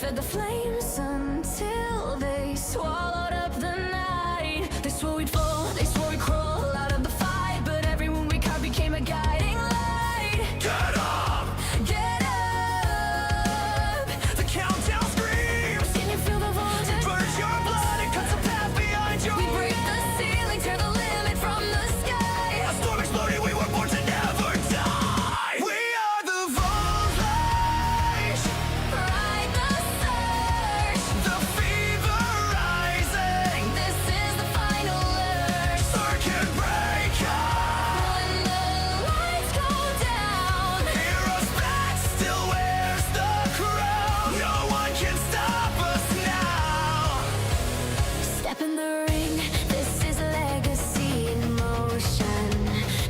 fed the flames until they swallowed up the night. They swore we'd fall, they swore we'd crawl out of the fight, but everyone we caught became a guiding light. Get up! Get up! The countdown screams! Can you feel the voltage? Burns your blood and cuts a path behind you. We break the ceiling, tear the limit from the sky. A storm exploded, we were born to never die. We are the voltage. Ride the surge. The fever rising. This is the final urge. Circuit breaker. When the lights go down, Heroes back, still wears the crown. No one can stop us now. step in the ring. This is legacy in motion.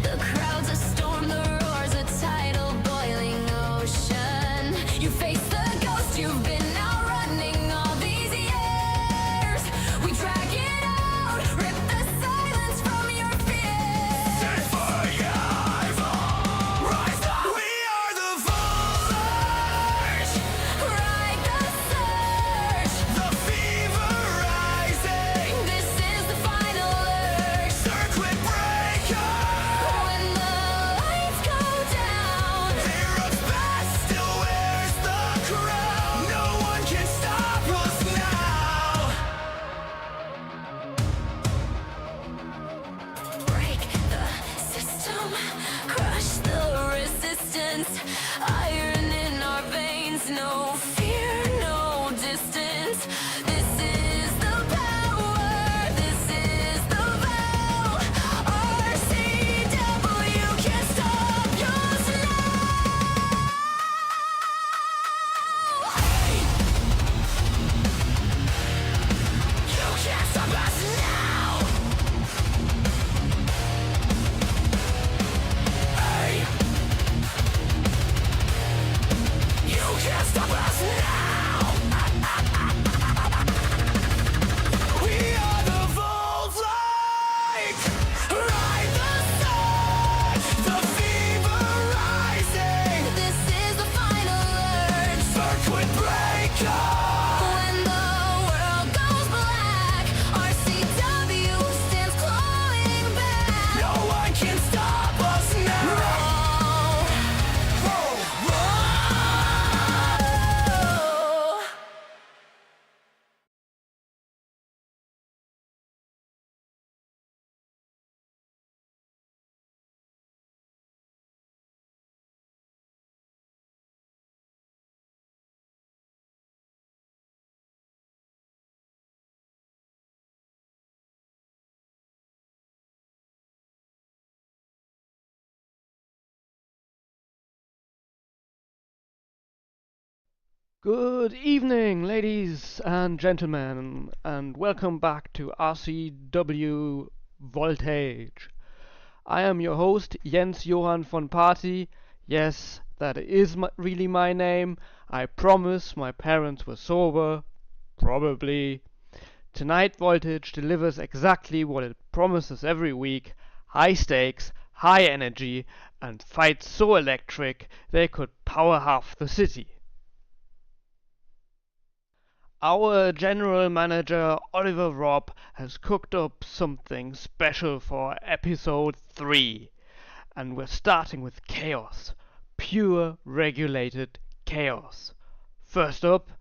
The crowd's a storm, the roar's a tidal boiling ocean. You face the ghost you've been outrunning all these years. We drag it out, rip the silence from your fears. Stand for survival. Rise up. We are the voltage. Ride the surge. The fever rising. This is the final urge. Circuit breaker. When the lights go down, Heroes back, still wears the crown. No one can stop us now. break the system, crush the resistance. Iron in our veins, no fear, no distance. This is the power, this is the vow. RCW can't stop us now. You can't stop us now. Hey. You can't stop us now. We are the voltage. Ride the surge. The fever rising. This is the final urge. Circuit breaker. When the world goes black, RCW stands clawing back. No one can stop us now. Good evening, ladies and gentlemen, and welcome back to RCW Voltage. I am your host, Jens Johann von Party. Yes, that is really my name. I promise my parents were sober. Probably. Tonight Voltage delivers exactly what it promises every week. High stakes, high energy, and fights so electric they could power half the city. Our general manager Oliver Robb has cooked up something special for episode 3, and we're starting with chaos, pure regulated chaos. First up,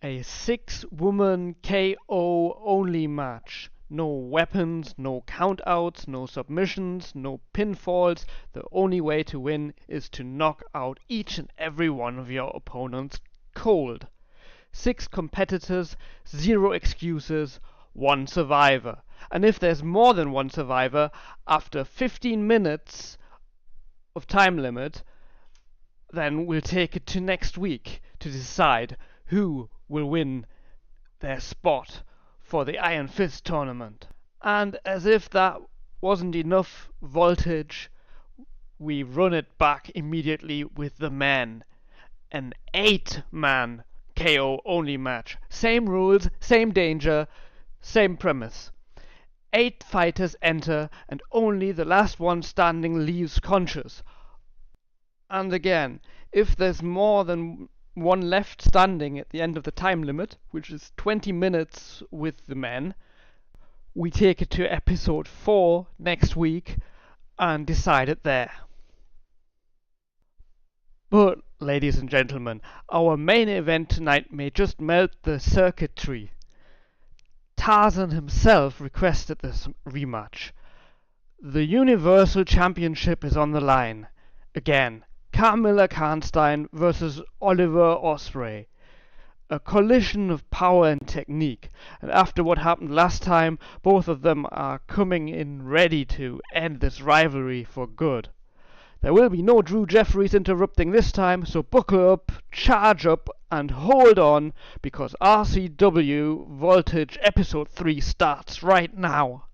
a 6-woman KO only match. No weapons, no countouts, no submissions, no pinfalls. The only way to win is to knock out each and every one of your opponents cold. 6 competitors, 0 excuses, 1 survivor. And if there's more than 1 survivor, after 15 minutes of time limit, then we'll take it to next week to decide who will win their spot for the Iron Fist tournament. And as if that wasn't enough voltage, we run it back immediately with the men. An 8-man KO only match. Same rules, same danger, same premise. 8 fighters enter and only the last one standing leaves conscious. And again, if there's more than one left standing at the end of the time limit, which is 20 minutes with the men. We take it to episode 4 next week and decide it there. But, ladies and gentlemen, our main event tonight may just melt the circuitry. Tarzan himself requested this rematch. The Universal Championship is on the line. Again, Carmilla Karnstein versus Oliver Ospreay. A collision of power and technique, and after what happened last time, both of them are coming in ready to end this rivalry for good. There will be no Drew Jeffries interrupting this time, so buckle up, charge up, and hold on, because RCW Voltage Episode 3 starts right now.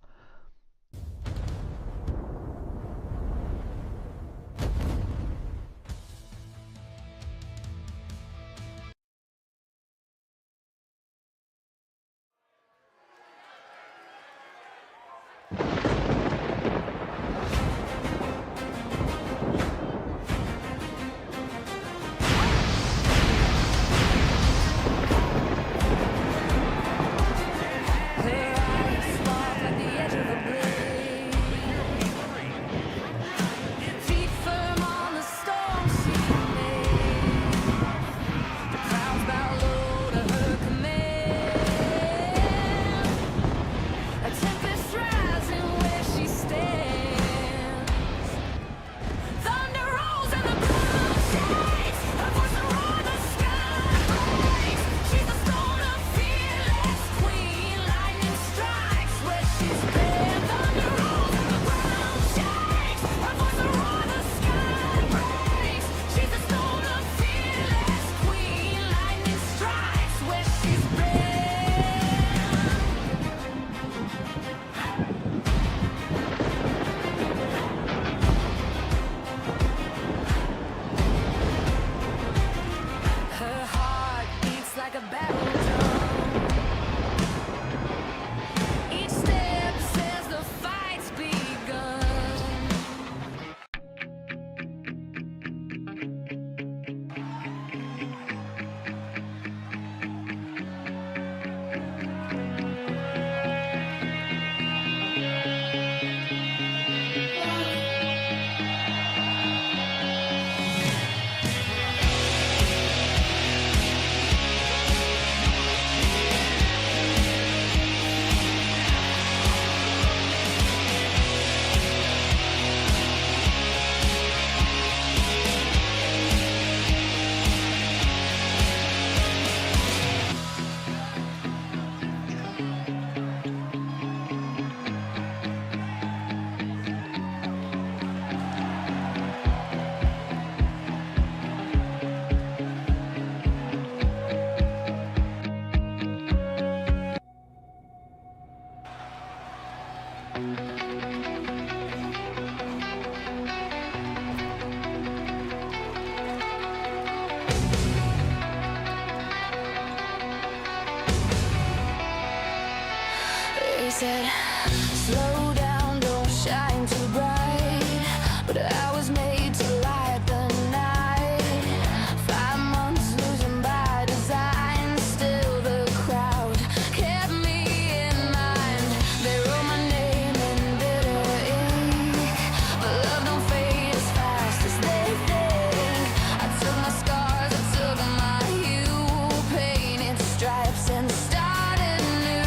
He said, slow down, don't shine too bright. But I was made to light the night. 5 months losing by design. Still the crowd kept me in mind. They wrote my name in bitter ink. But love don't fade as fast as they think. I took my scars, I took my hue, painted stripes and started new.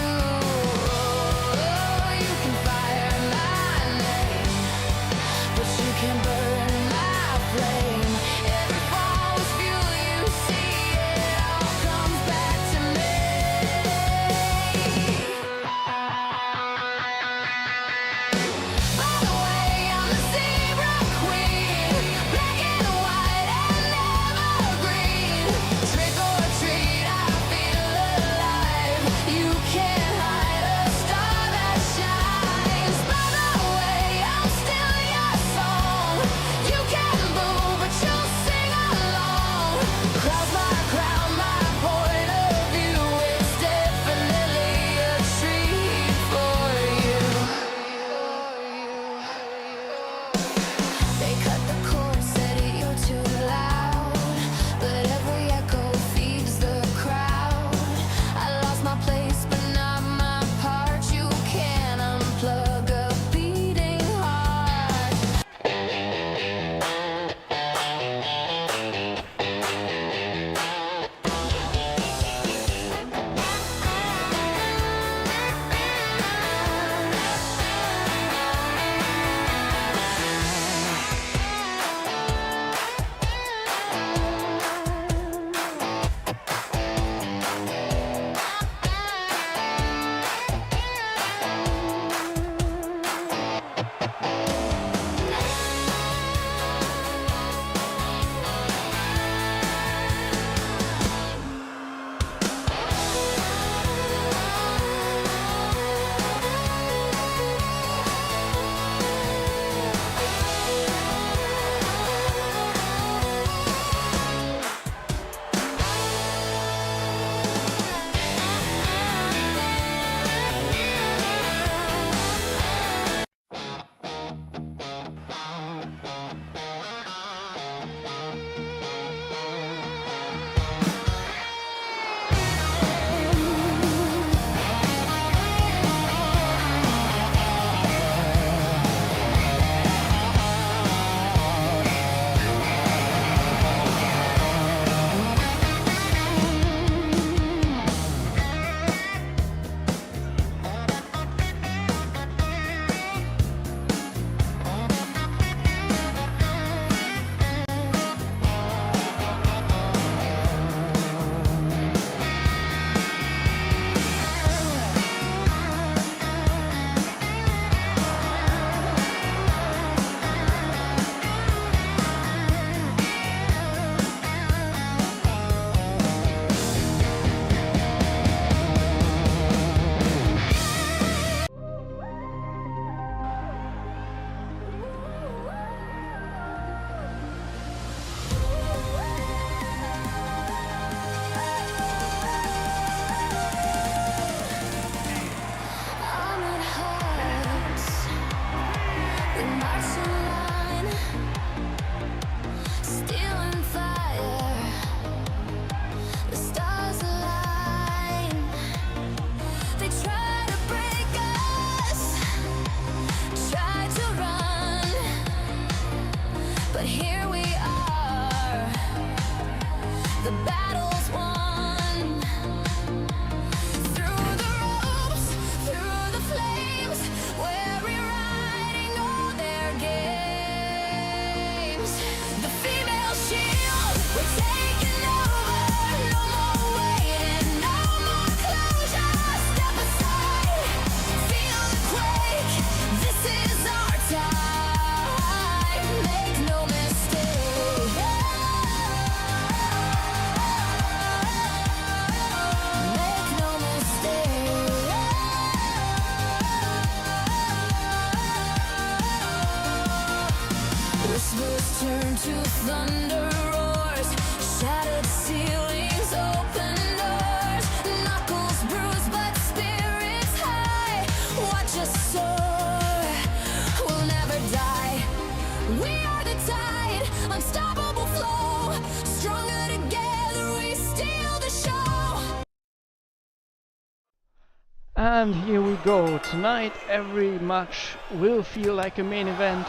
And here we go. Tonight every match will feel like a main event,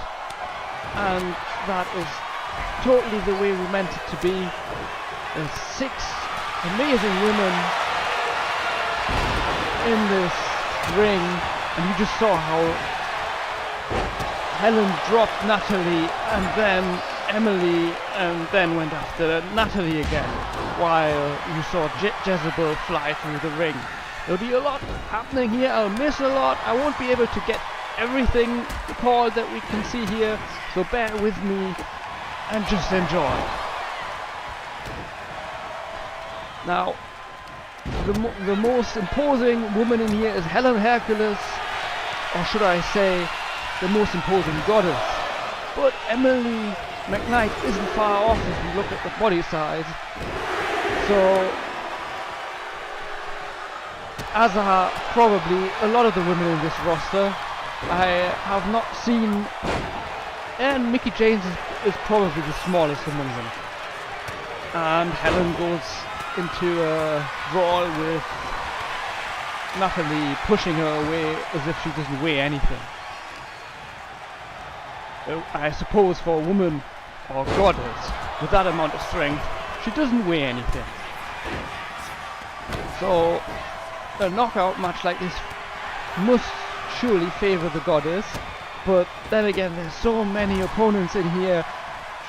and that is totally the way we meant it to be. There's 6 amazing women in this ring, and you just saw how Helen dropped Natalie and then Emily and then went after Natalie again, while you saw Jezebel fly through the ring. There'll be a lot happening here. I'll miss a lot. I won't be able to get everything called that we can see here, so bear with me and just enjoy. Now, the most imposing woman in here is Helen Hercules, or should I say, the most imposing goddess. But Emily McKnight isn't far off if you look at the body size. So, as are probably a lot of the women in this roster, I have not seen, and Mickie James is probably the smallest among them. And Helen goes into a brawl with Natalie, pushing her away as if she doesn't weigh anything. I suppose for a woman or goddess with that amount of strength, she doesn't weigh anything. So a knockout match like this must surely favour the goddess, but then again there's so many opponents in here,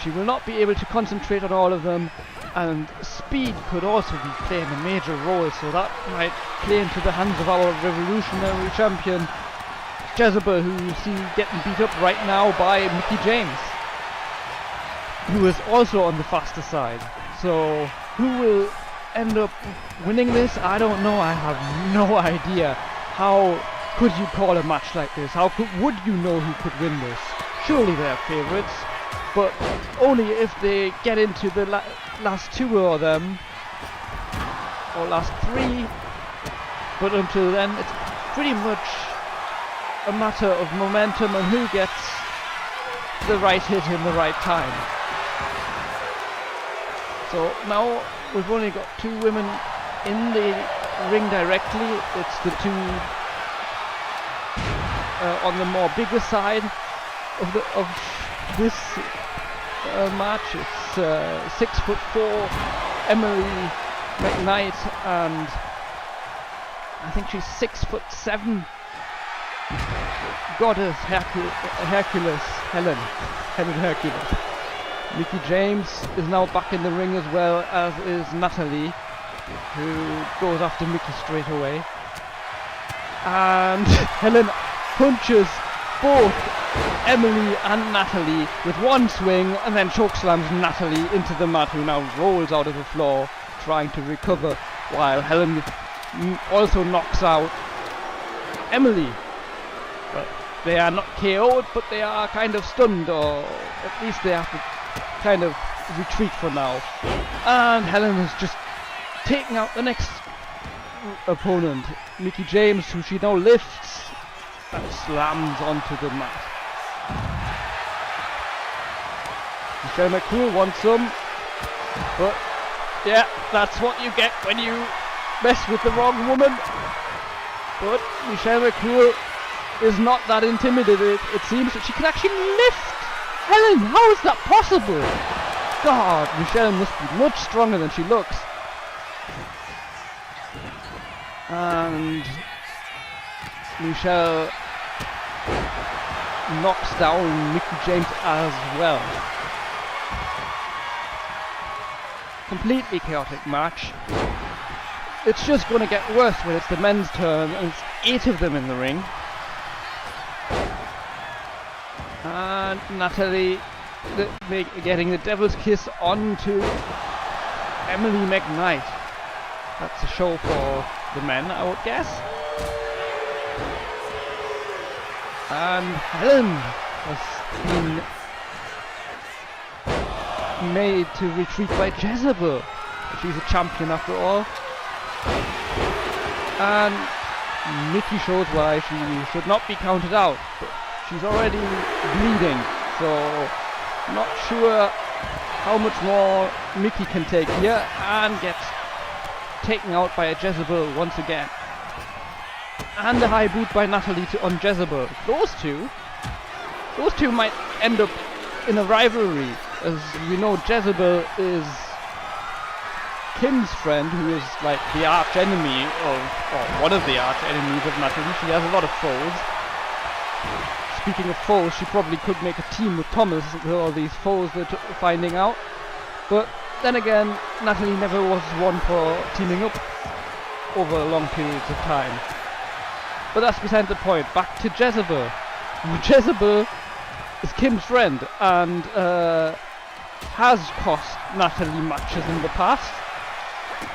she will not be able to concentrate on all of them, and speed could also be playing a major role, so that might play into the hands of our revolutionary champion Jezebel, who you see getting beat up right now by Mickie James, who is also on the faster side. So who will end up winning this? I don't know. I have no idea. How could you call a match like this? Would you know who could win this? Surely they're favourites, but only if they get into the last 2 of them, or last 3. But until then, it's pretty much a matter of momentum and who gets the right hit in the right time. So now we've only got 2 women in the ring directly. It's the 2 on the more bigger side of this match. It's 6'4" Emily McKnight, and I think she's 6'7" goddess Hercules, Helen Hercules. Mickie James is now back in the ring, as well as is Natalie, who goes after Mickie straight away. And Helen punches both Emily and Natalie with one swing, and then chokeslams Natalie into the mat, who now rolls out of the floor trying to recover, while Helen also knocks out Emily. Well, they are not KO'd, but they are kind of stunned, or at least they have to kind of retreat for now. And Helen has just taken out the next opponent, Mickie James, who she now lifts and slams onto the mat. Michelle McCool wants some, but yeah, that's what you get when you mess with the wrong woman. But Michelle McCool is not that intimidated. It seems that she can actually lift Helen. How is that possible? God, Michelle must be much stronger than she looks. And Michelle knocks down Mickie James as well. Completely chaotic match. It's just going to get worse when it's the men's turn, and it's 8 of them in the ring. And Natalie getting the devil's kiss onto Emily McKnight. That's a show for the men, I would guess. And Helen has been made to retreat by Jezebel. She's a champion after all. And Mickie shows why she should not be counted out. But she's already bleeding, so not sure how much more Mickie can take here, and gets taken out by a Jezebel once again. and a high boot by Natalie on Jezebel. Those two might end up in a rivalry, as we know Jezebel is Kim's friend, who is like the arch enemy of, or one of the arch enemies of Natalie. She has a lot of foes. Speaking of foes, she probably could make a team with Thomas with all these foes that are finding out. But then again, Natalie never was one for teaming up over long periods of time. But that's beside the point. Back to Jezebel. Jezebel is Kim's friend and has cost Natalie matches in the past.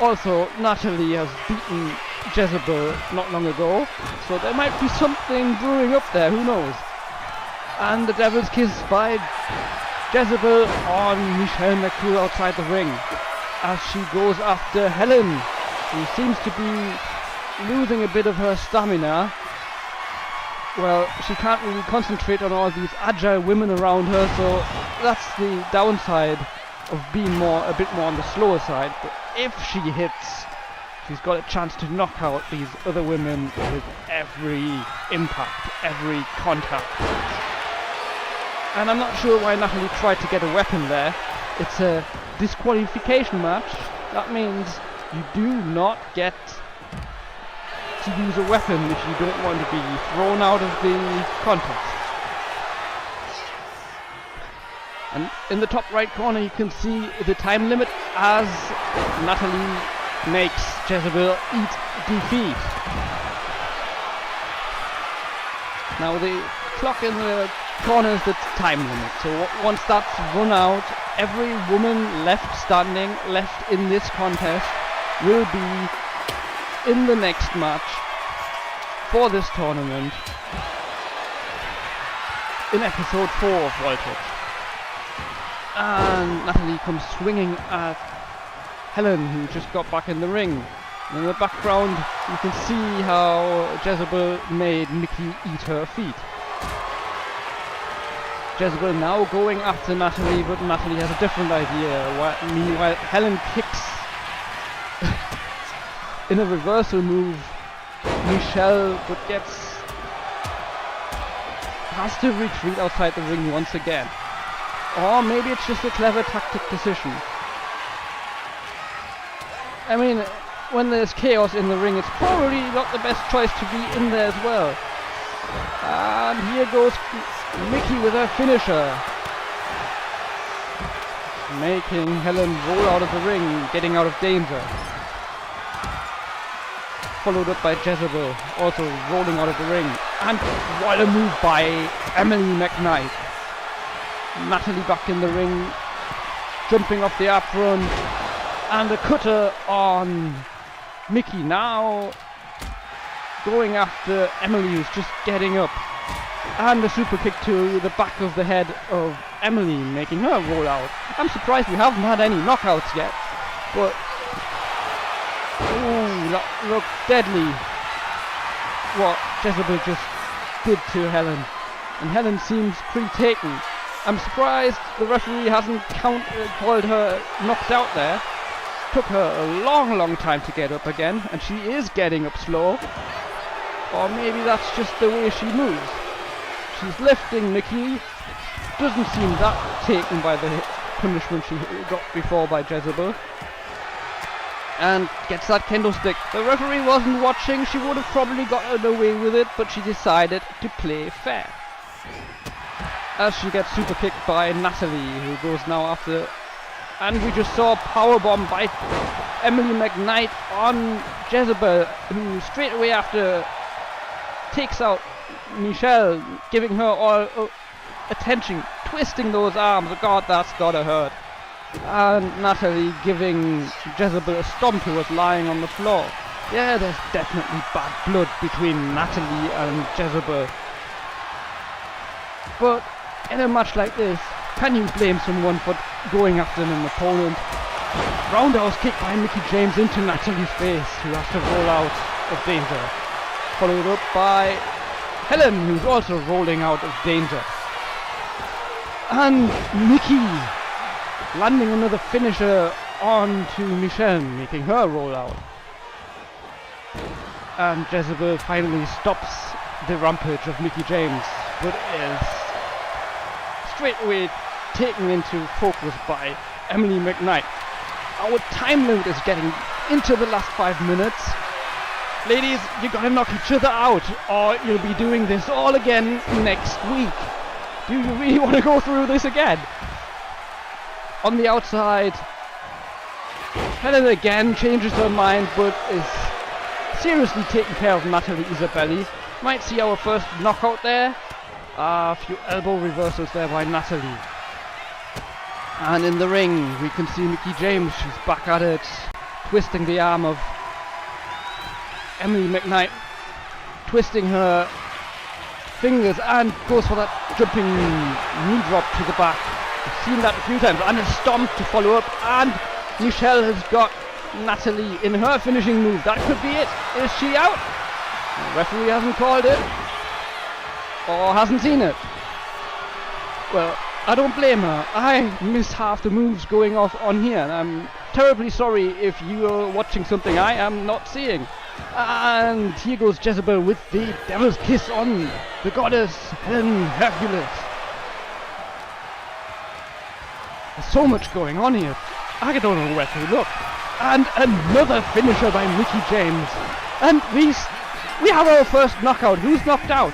Also, Natalie has beaten Jezebel not long ago, so there might be something brewing up there, who knows. And the Devil's Kiss by Jezebel on Michelle McCool outside the ring, as she goes after Helen, who seems to be losing a bit of her stamina. Well, she can't really concentrate on all these agile women around her, so that's the downside of being a bit more on the slower side. But if she hits, she's got a chance to knock out these other women with every impact, every contact. And I'm not sure why Natalie tried to get a weapon there. It's a disqualification match. That means you do not get to use a weapon if you don't want to be thrown out of the contest. And in the top right corner you can see the time limit as Natalie makes Jezebel eat defeat. Now the clock in the corner is the time limit, so once that's run out, every woman left standing, left in this contest, will be in the next match for this tournament in episode 4 of Voltage. And Natalie comes swinging at Helen, who just got back in the ring. And in the background you can see how Jezebel made Mickey eat her feet. Jezebel now going after Natalie, but Natalie has a different idea. Meanwhile, Helen kicks in a reversal move Michelle, but has to retreat outside the ring once again. Or maybe it's just a clever tactic decision. I mean, when there's chaos in the ring, it's probably not the best choice to be in there as well. And here goes Mickey with her finisher, making Helen roll out of the ring, getting out of danger. Followed up by Jezebel, also rolling out of the ring. And what a move by Emily McKnight. Natalie back in the ring, jumping off the apron, and a cutter on Mickey, now going after Emily, who's just getting up, and a super kick to the back of the head of Emily, making her roll out. I'm surprised we haven't had any knockouts yet, but ooh, that looked deadly what Jezebel just did to Helen, and Helen seems pretty taken. I'm surprised the referee hasn't called her knocked out there. Took her a long time to get up again, and she is getting up slow. Or maybe that's just the way she moves. She's lifting Mickey. Doesn't seem that taken by the punishment she got before by Jezebel. And gets that kendo stick. The referee wasn't watching. She would have probably gotten away with it, but she decided to play fair. As she gets super kicked by Natalie, who goes now after, and we just saw a powerbomb by Emily McKnight on Jezebel, who straight away after takes out Michelle, giving her all attention, twisting those arms. Oh God, that's gotta hurt. And Natalie giving Jezebel a stomp, who was lying on the floor. Yeah, there's definitely bad blood between Natalie and Jezebel. But in a match like this, can you blame someone for going after an opponent? Roundhouse kick by Mickie James into Natalie's face, who has to roll out of danger. Followed up by Helen, who's also rolling out of danger. And Mickie landing another finisher onto Michelle, making her roll out. and Jezebel finally stops the rampage of Mickie James, but is straight away taken into focus by Emily McKnight. Our time limit is getting into the last 5 minutes. Ladies, you gotta knock each other out, or you'll be doing this all again next week. Do you really want to go through this again? On the outside, Helen again changes her mind, but is seriously taking care of Natalie Isabelli. Might see our first knockout there. A few elbow reversals there by Natalie. And in the ring, we can see Mickie James. She's back at it, twisting the arm of Emily McKnight, twisting her fingers, and goes for that jumping knee drop to the back. We've seen that a few times, and a stomp to follow up, and Michelle has got Natalie in her finishing move. That could be it. Is she out? The referee hasn't called it, or hasn't seen it. Well, I don't blame her. I miss half the moves going off on here, and I'm terribly sorry if you are watching something I am not seeing. And here goes Jezebel with the Devil's Kiss on the goddess Helen Hercules. There's so much going on here. I don't know where to look. And another finisher by Mickie James. And we have our first knockout. Who's knocked out?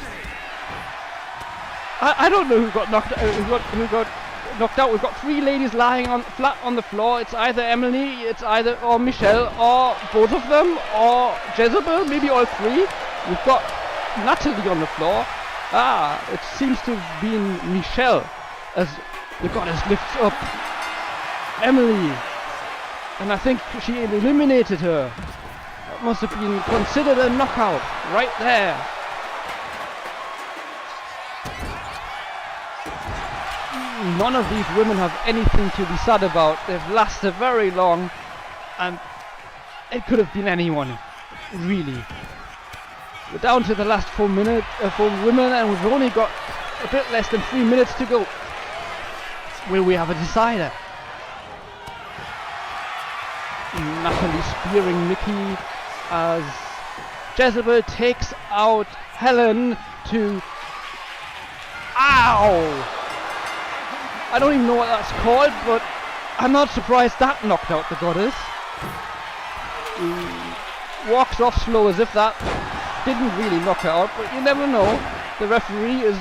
I don't know who got knocked out. Who got knocked out. We've got 3 ladies lying flat on the floor. It's either Emily, or Michelle, or both of them, or Jezebel, maybe all 3. We've got Natalie on the floor. It seems to have been Michelle as the goddess lifts up Emily, and I think she eliminated her. That must have been considered a knockout right there. None of these women have anything to be sad about. They've lasted very long, and it could have been anyone, really. We're down to the last 4 women, and we've only got a bit less than 3 minutes to go. Will we have a decider? Natalie spearing Mickie as Jezebel takes out Helen to... Ow! I don't even know what that's called, but I'm not surprised that knocked out the goddess. Walks off slow as if that didn't really knock her out, but you never know. The referee is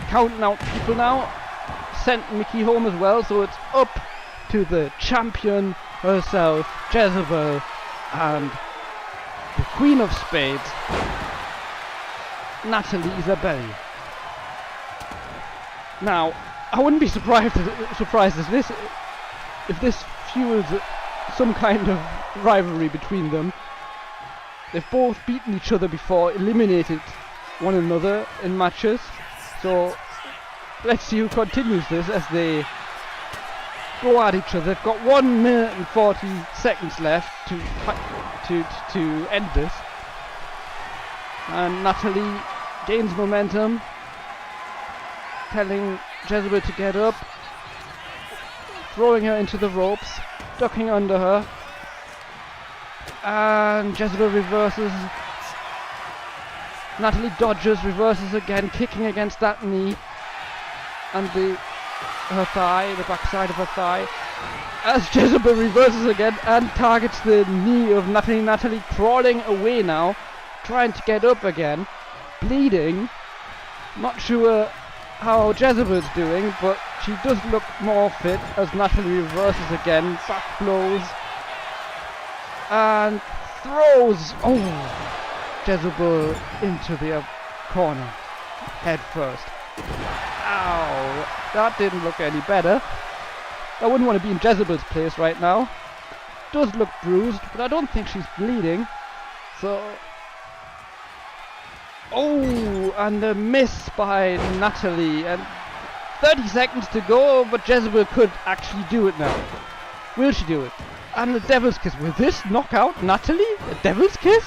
counting out people now. Sent Mickie home as well, so it's up to the champion herself, Jezebel, and the Queen of Spades, Natalie Isabelli. Now, I wouldn't be surprised if this fuels some kind of rivalry between them. They've both beaten each other before, eliminated one another in matches. So let's see who continues this as they go at each other. They've got 1 minute and 40 seconds left to end this. And Natalie gains momentum, telling Jezebel to get up, throwing her into the ropes, ducking under her, and Jezebel reverses. Natalie dodges, reverses again, kicking against that knee and her thigh, the backside of her thigh, as Jezebel reverses again and targets the knee of Natalie. Natalie crawling away now, trying to get up again, bleeding. Not sure how Jezebel's doing, but she does look more fit as Natalie reverses again, back blows, and throws Jezebel into the corner, head first. Ow, that didn't look any better. I wouldn't want to be in Jezebel's place right now. Does look bruised, but I don't think she's bleeding. So, and a miss by Natalie, and 30 seconds to go, but Jezebel could actually do it now. Will she do it? And the Devil's Kiss. Will this knock out Natalie? A Devil's Kiss?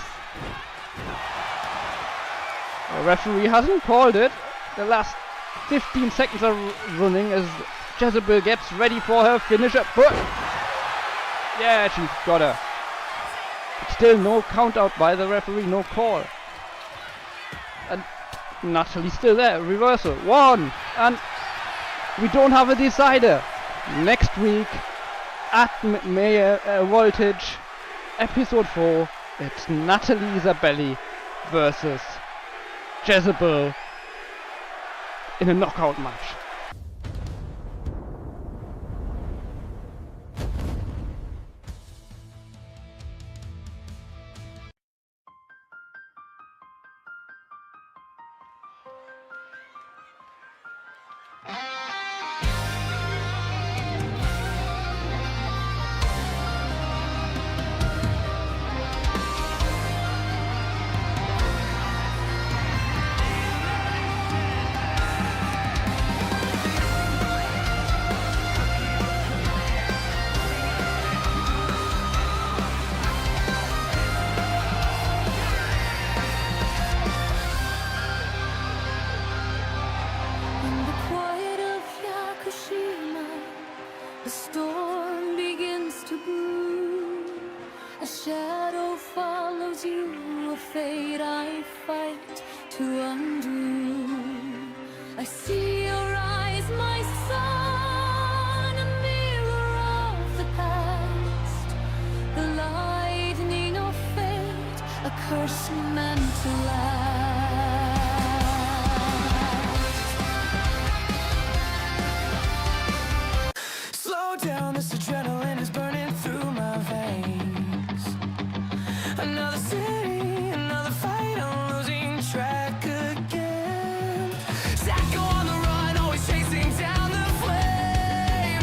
The referee hasn't called it. The last 15 seconds are running as Jezebel gets ready for her finisher, but yeah, she's got her. Still no count out by the referee, no call. And Natalie still there, reversal, 1, and we don't have a decider. Next week at Voltage episode 4, it's Natalie Isabelli versus Jezebel in a knockout match. In the quiet of Yakushima, the storm begins to brew. A shadow follows you, a fate I fight to undo. I see your eyes, my son, a mirror of the past. The lightning of fate, a curse meant to last. Slow down, this adrenaline is burning through my veins. Another city, another fight, I'm losing track again. Psycho on the run, always chasing down the flame.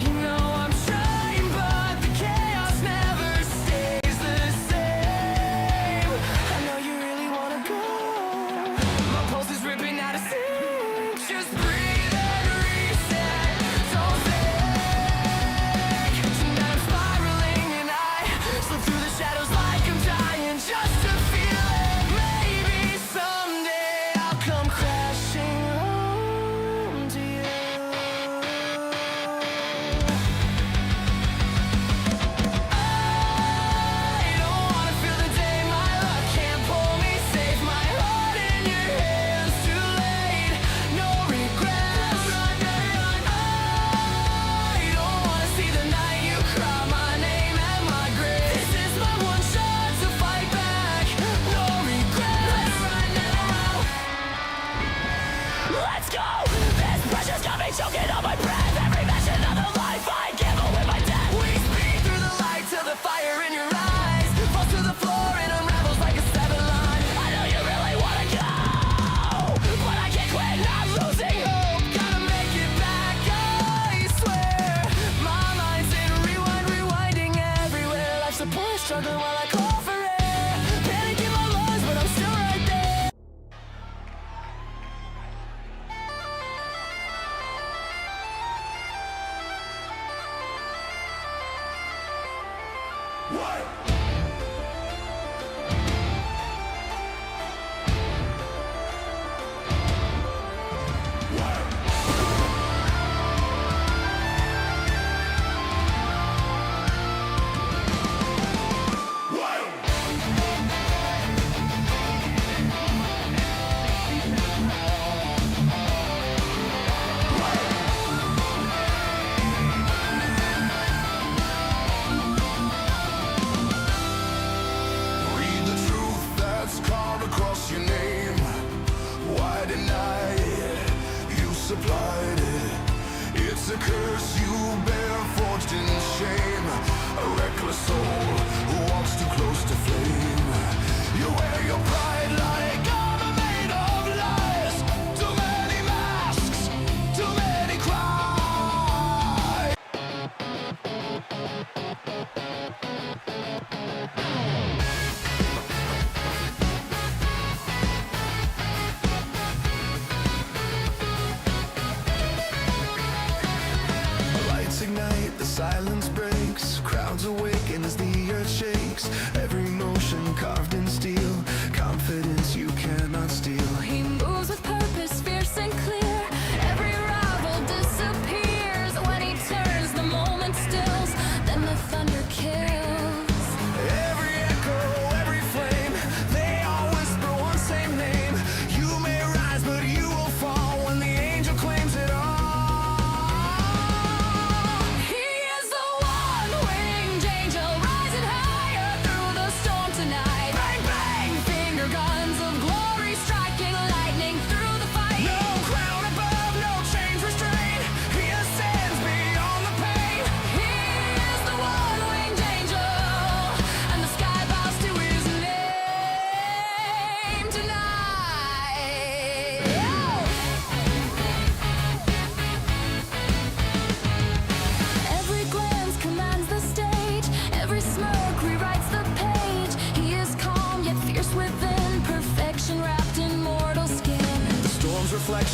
You know I'm trying, but the chaos never stays the same. I know you really wanna go. My pulse is ripping out of sync. Just breathe and reset. Don't think. Tonight I'm spiraling and I slip through the shadows like I'm dying just to feel it. Maybe someday I'll come crashing home to you. I don't wanna feel the day my luck can't pull me safe. My heart in your hands, too late. No regrets. I don't wanna see the night you cry my name at my grave. This is my one shot to fight back. No regrets. Let's go! This pressure's got me choking on my breath. Every mention of the life I gamble with my death. We speed through the light till the fire in your eyes falls to the floor and unravels like a severed line. I know you really wanna go, but I can't quit. I'm losing hope. Gotta make it back, I swear. My mind's in rewind, rewinding everywhere. Life's a poor struggle while I call for air. Panic in my lungs, but I'm still right there. Read the truth that's carved across your name. Why deny it? You supplied it. It's a curse you bear, forged in shame. A reckless soul who walks too close to flame. You wear your pride like armor made of lies. Too many masks, too many cries. Lights ignite, the silence breaks. Crowds awaken as the earth shakes.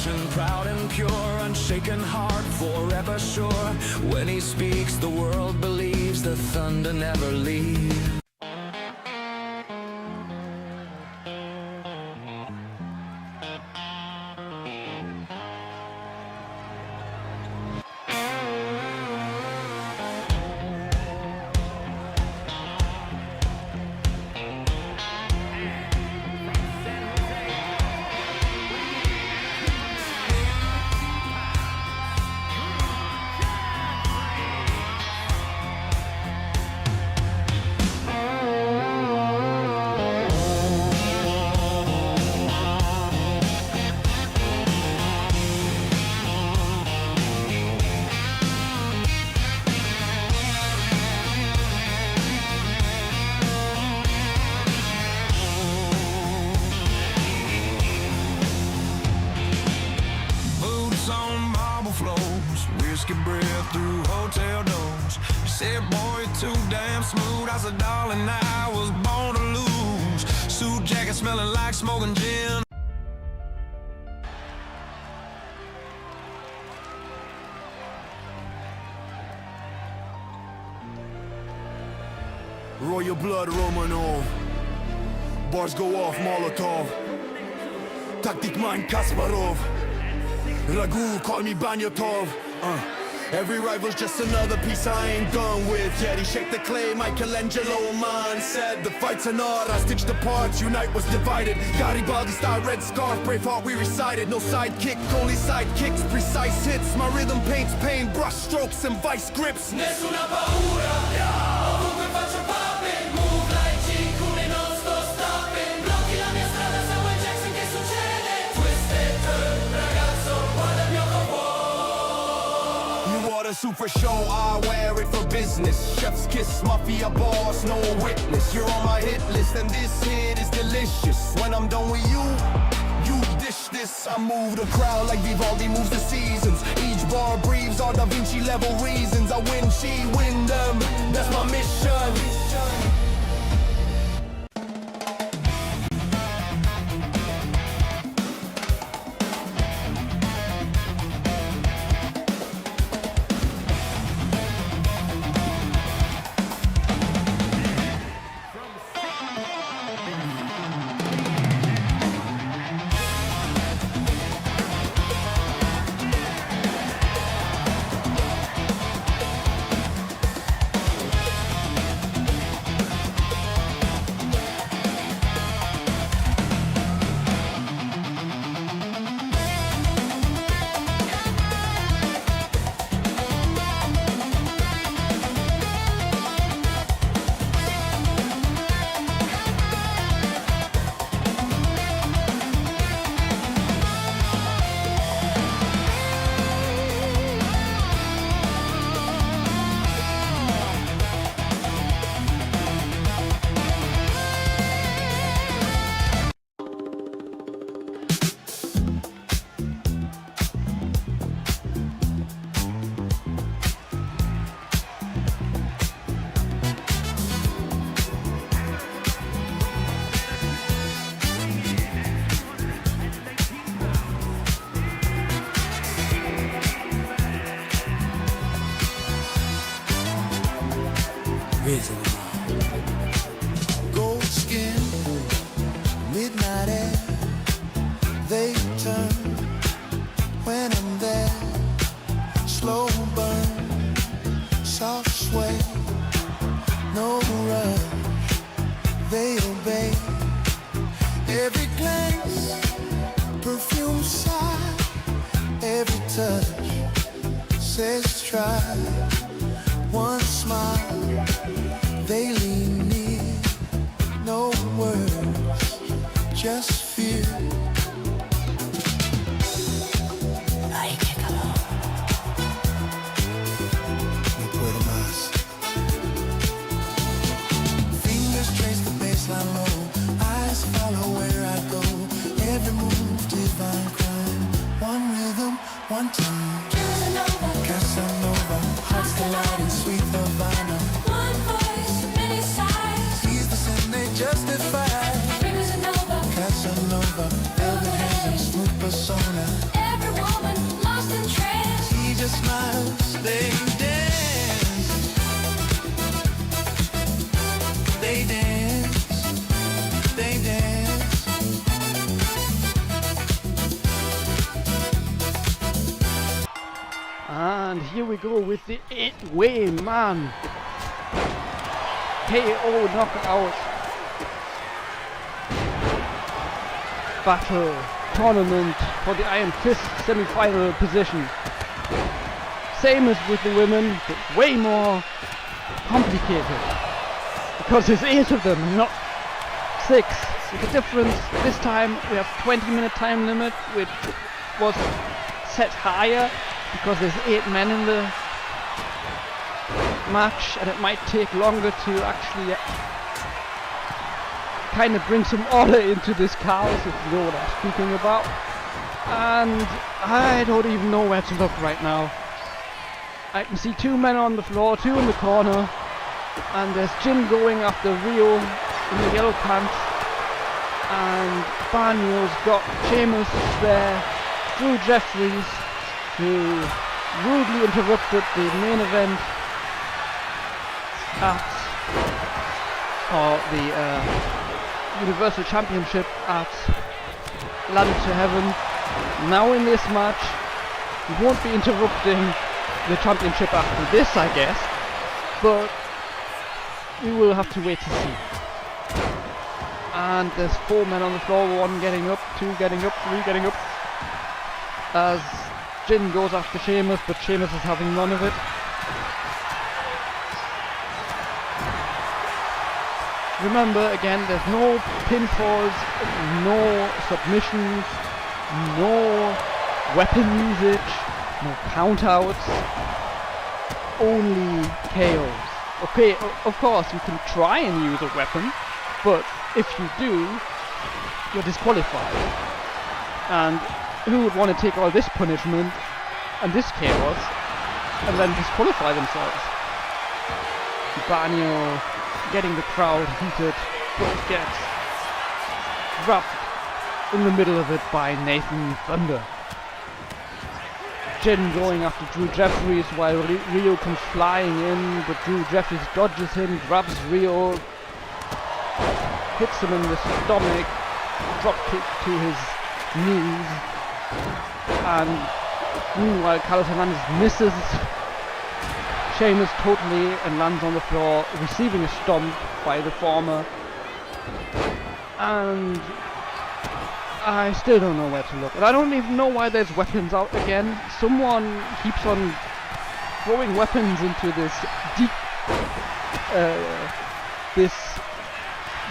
passion, proud and pure, unshaken heart, forever sure. When he speaks, the world believes, the thunder never leaves. Whiskey breath through hotel doors. You said, boy, you're too damn smooth. I said, darling, I was born to lose. Suit jacket smelling like smoking gin. Royal blood Romanov. Bars go off Molotov. Taktik mine Kasparov. Ragu, call me Banyatov. Every rival's just another piece I ain't done with yet. He shake the clay, Michelangelo man said. The fight's an art, I stitched the parts, unite was divided. Garibaldi style, red scarf, brave heart we recited. No sidekick, only sidekicks, precise hits. My rhythm paints pain, brush strokes and vice grips. Nessuna paura, ovunque faccio popping. Move like G, non sto stopping. Blocchi la mia strada, Samuel Jackson, che succede? Twisted turn, ragazzo, guarda il mio corpo. You order super show, I wear it for business. Chef's kiss, mafia boss, no witness. You're on my hit list and this hit is delicious. When I'm done with you, you dish this. I move the crowd like Vivaldi moves the seasons. Each bar breathes all Da Vinci level reasons. I win, she win them, that's my mission. Gold skin, midnight air, they turn when I'm there. Slow burn, soft sway, no rush, they obey. Every glance, perfume sigh, every touch says try. One smile, they lean near, no words, just fear. Hay que calor. No puedo más. Fingers trace the baseline low, eyes follow where I go. Every move, divine crime. One rhythm, one time. Casanova, hearts colliding, sweet Havana. One voice, many sides. He's the sin they justify. Casanova, Casanova, velvet hands and smooth persona. every we go with the 8-way man. KO knockout battle tournament for the Iron Fist semi-final position. Same as with the women, but way more complicated. Because there's 8 of them, not 6. With the difference, this time we have 20-minute time limit, which was set higher because there's 8 men in the match, and it might take longer to actually kind of bring some order into this chaos, if you know what I'm speaking about. And I don't even know where to look right now. I can see 2 men on the floor, 2 in the corner, and there's Jin going after Rio in the yellow pants, and Banyo's got Sheamus there, Drew Jeffries, who rudely interrupted the main event at the Universal Championship at Ladder to Heaven. Now in this match, he won't be interrupting the championship after this, I guess, but we will have to wait to see. And there's 4 men on the floor, 1 getting up, 2 getting up, 3 getting up, as Jin goes after Sheamus, but Sheamus is having none of it. Remember, again, there's no pinfalls, no submissions, no weapon usage, no countouts, only KOs. Okay, of course, you can try and use a weapon, but if you do, you're disqualified. And who would want to take all this punishment and this chaos and then disqualify themselves? Banyo getting the crowd heated, but gets dropped in the middle of it by Nathan Thunder. Jin going after Drew Jeffries while Rio comes flying in, but Drew Jeffries dodges him, grabs Rio, hits him in the stomach, drop kick to his knees, and meanwhile Carlos Hernandez misses Sheamus totally and lands on the floor, receiving a stomp by the former. And I still don't know where to look. And I don't even know why there's weapons out again. Someone keeps on throwing weapons into this this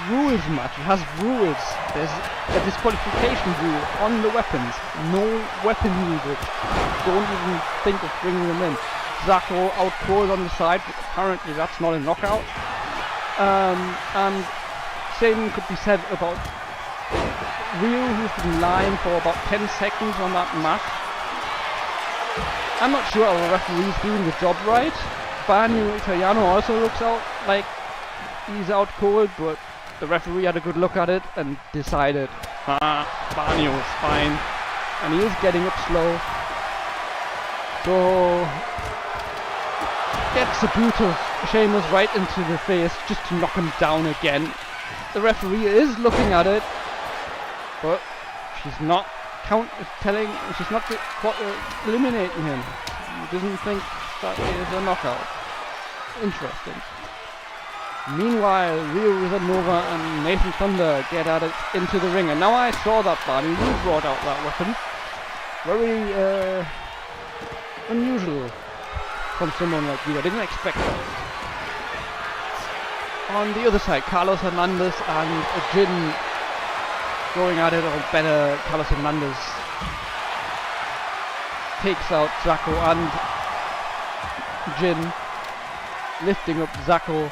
rules match. It has rules. There's a disqualification rule on the weapons. No weapon usage. Don't even think of bringing them in. Zacko outcalled on the side, but apparently that's not a knockout. And same could be said about Rio, who's been lying for about 10 seconds on that mat. I'm not sure our referee's doing the job right. Banyo Italiano also looks out like he's out cold, but the referee had a good look at it and decided, Banyo is fine. And he is getting up slow. So gets a boot of Sheamus right into the face just to knock him down again. The referee is looking at it, but she's not she's not eliminating him. He doesn't think that is a knockout. Interesting. Meanwhile, Rio Nova and Nathan Thunder get at it into the ring, and now I saw that Barney Rio brought out that weapon. Very unusual from someone like you. I didn't expect that. On the other side, Carlos Hernandez and Jin going at it, or better, Carlos Hernandez takes out Zacko and Jin, lifting up Zacko,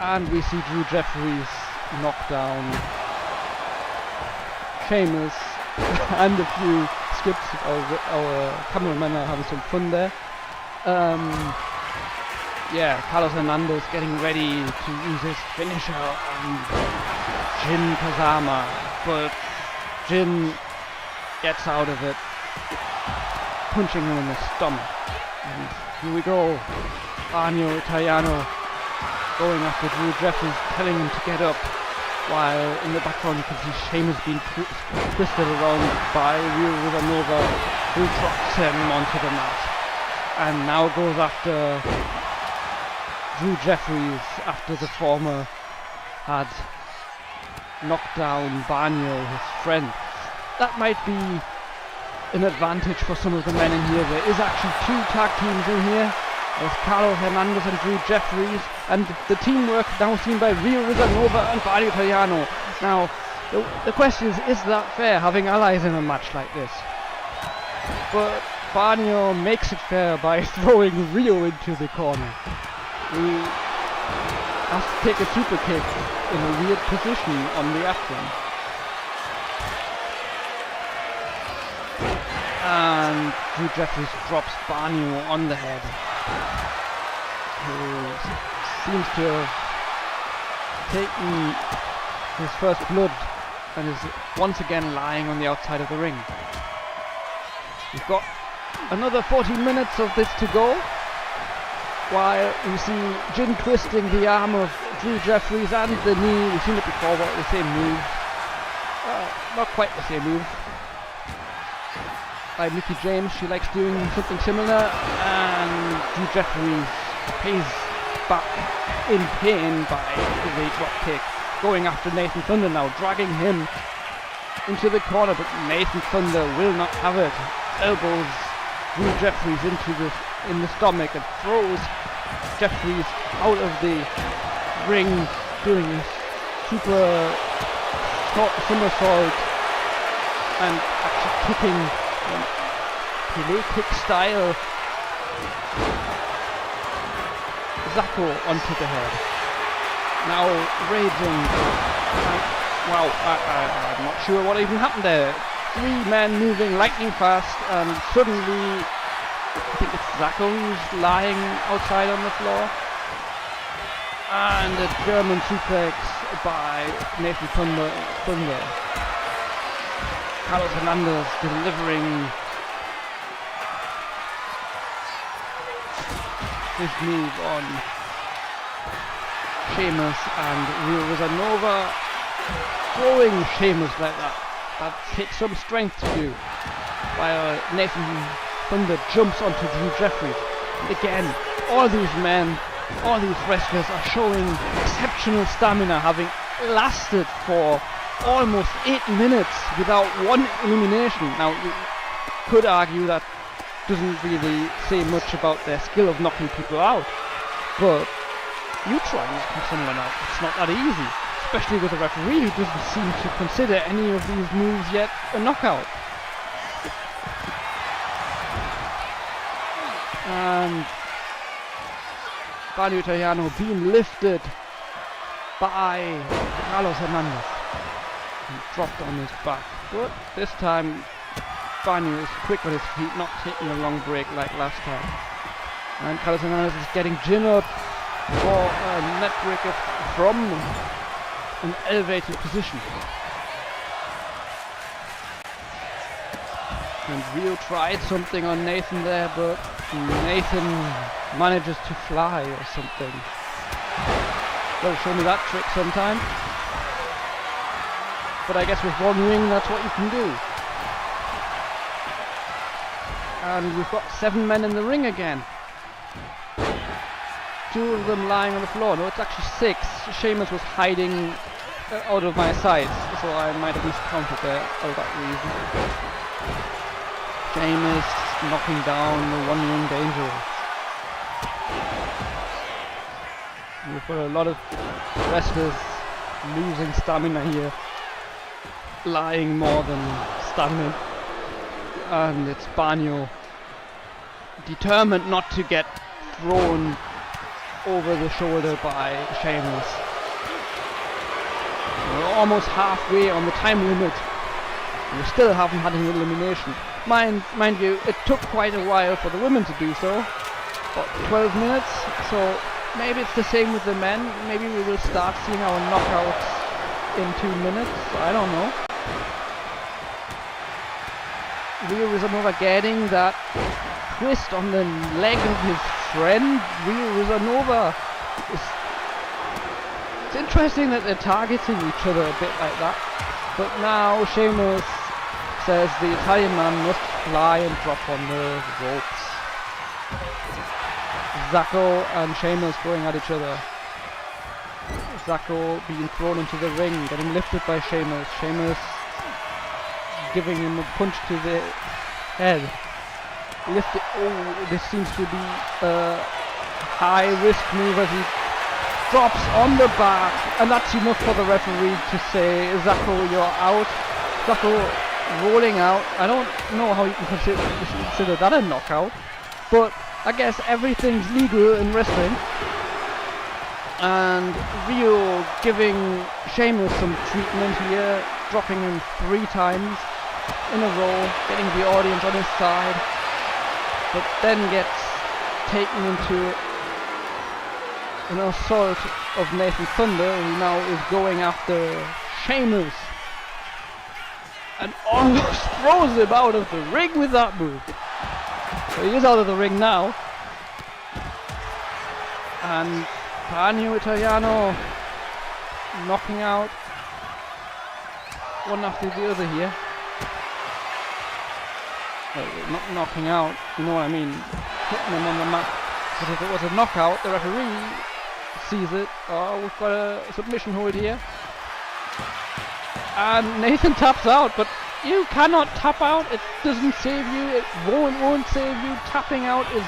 and we see Drew Jeffries knock down Sheamus, and a few skips. Our cameramen are having some fun there. Yeah, Carlos Hernandez getting ready to use his finisher on Jin Kazama, but Jin gets out of it, punching him in the stomach. And here we go, Banyo Italiano going after Drew Jeffries, telling him to get up. while in the background you can see Sheamus being twisted around by Rio Rizanova, who drops him onto the mat. And now goes after Drew Jeffries after the former had knocked down Banyo, his friend. That might be an advantage for some of the men in here. There is actually 2 tag teams in here. There's Carlos Hernandez and Drew Jeffries, and the teamwork now seen by Rio Rizanova and Banyo Italiano. Now, the question is that fair, having allies in a match like this? But Banyo makes it fair by throwing Rio into the corner. He has to take a super kick in a weird position on the apron. And Drew Jeffries drops Banyo on the head, who seems to have taken his first blood and is once again lying on the outside of the ring. We've got another 40 minutes of this to go, while we see Jin twisting the arm of Drew Jeffries and the knee. We've seen it before, but the same move. Not quite the same move. By Mickie James, she likes doing something similar, and Drew Jeffries pays back in pain by the drop kick, going after Nathan Thunder now, dragging him into the corner, but Nathan Thunder will not have it. Elbows Drew Jeffries in the stomach and throws Jeffries out of the ring, doing a super somersault and actually kicking Pele kick style Zacco onto the head. Now raging. Wow, I'm not sure what even happened there. 3 men moving lightning fast, and suddenly I think it's Zacco who's lying outside on the floor. And a German suplex by Nathan Thunder. Carlos Hernandez delivering his move on Sheamus, and Rio Rizanova throwing Sheamus like that. That takes some strength to do. While Nathan Thunder jumps onto Drew Jeffries. And again, all these men, all these wrestlers are showing exceptional stamina, having lasted for almost 8 minutes without one elimination. Now, you could argue that doesn't really say much about their skill of knocking people out, but you try knocking someone out, it's not that easy, especially with a referee who doesn't seem to consider any of these moves yet a knockout. And Banyo Italiano being lifted by Carlos Hernandez and dropped on his back, but this time Banyo is quick on his feet, not taking a long break like last time. And Carlos Hernandez is getting Jin up for a net breaker from an elevated position. And Rio tried something on Nathan there, but Nathan manages to fly or something. Gotta show me that trick sometime. But I guess with one ring, that's what you can do. And we've got 7 men in the ring again. 2 of them lying on the floor. No, it's actually 6. Sheamus was hiding out of my sight, so I might have miscounted there for that reason. Sheamus knocking down the 1 ring danger. We've got a lot of wrestlers losing stamina here, lying more than standing. And it's Banyo, determined not to get thrown over the shoulder by Sheamus. We're almost halfway on the time limit. We still haven't had an elimination. Mind you, it took quite a while for the women to do so. About 12 minutes, so maybe it's the same with the men. Maybe we will start seeing our knockouts in 2 minutes. I don't know. Rio Rizanova getting that twist on the leg of his friend. Rio Rizanova is interesting that they're targeting each other a bit like that. But now Sheamus says the Italian man must fly and drop on the ropes. Zacco and Sheamus going at each other. Zacco being thrown into the ring, getting lifted by Sheamus. Sheamus giving him a punch to the head. Lifted. Oh, this seems to be a high risk move as he drops on the back, and that's enough for the referee to say, Zacco, you're out. Zacco rolling out. I don't know how you can consider that a knockout, but I guess everything's legal in wrestling. And Rio giving Sheamus some treatment here, dropping him 3 times in a row, getting the audience on his side, but then gets taken into an assault of Nathan Thunder, who now is going after Sheamus and almost throws him out of the ring with that move. So he is out of the ring now, and Bagno Italiano knocking out one after the other here. Well, not knocking out, you know what I mean, hitting them on the mat. But if it was a knockout, the referee sees it. Oh, we've got a submission hold here. And Nathan taps out, but you cannot tap out. It doesn't save you. It won't save you. Tapping out is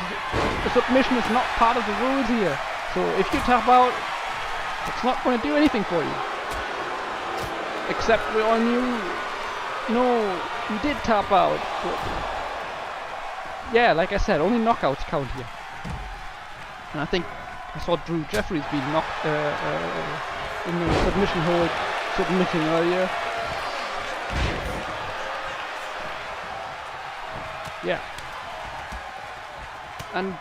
a submission. Is not part of the rules here. So if you tap out, it's not going to do anything for you. Except we all knew, no, you did tap out. But yeah, like I said, only knockouts count here. And I think I saw Drew Jeffries being knocked in the submission hold, submitting earlier. Yeah. And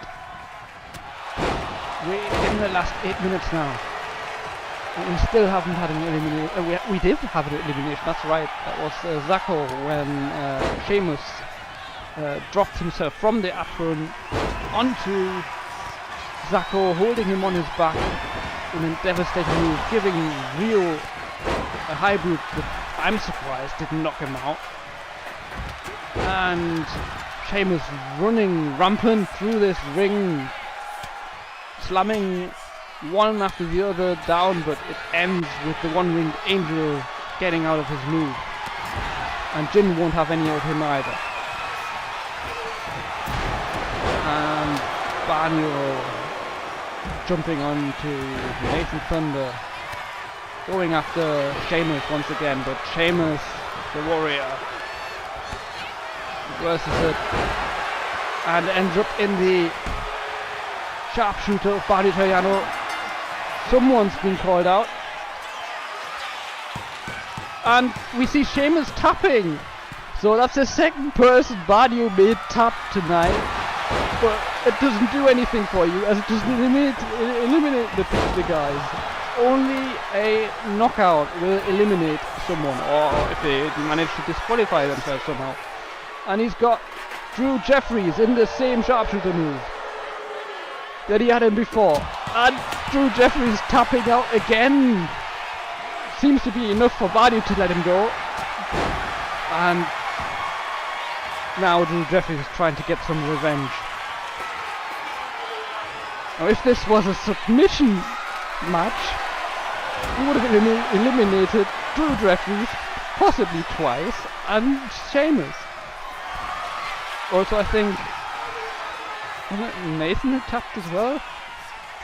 we're in the last 8 minutes now. We still haven't had an elimination. We did have an elimination, that's right. That was Zacco when Sheamus dropped himself from the apron onto Zacco, holding him on his back in a devastating move, giving Rio a high boot that I'm surprised didn't knock him out. And Sheamus running rampant through this ring, slamming one after the other down, but it ends with the one-winged angel getting out of his move. And Jin won't have any of him either. And Bagno jumping onto Nathan Thunder, going after Sheamus once again, but Sheamus, the warrior, versus it, and ends up in the sharpshooter of Bagno Italiano. Someone's been called out, and we see Sheamus tapping. So that's the second person Bagno made tap tonight. But it doesn't do anything for you, as it doesn't eliminate the guys. Only a knockout will eliminate someone, or if they manage to disqualify themselves somehow. And he's got Drew Jeffries in the same sharpshooter move that he had him before. And Drew Jeffries tapping out again. Seems to be enough for Bagno to let him go. And now Drew Jeffries is trying to get some revenge. Now if this was a submission match, he would have eliminated Drew Jeffries possibly twice, and Sheamus. Also I think Nathan had tapped as well.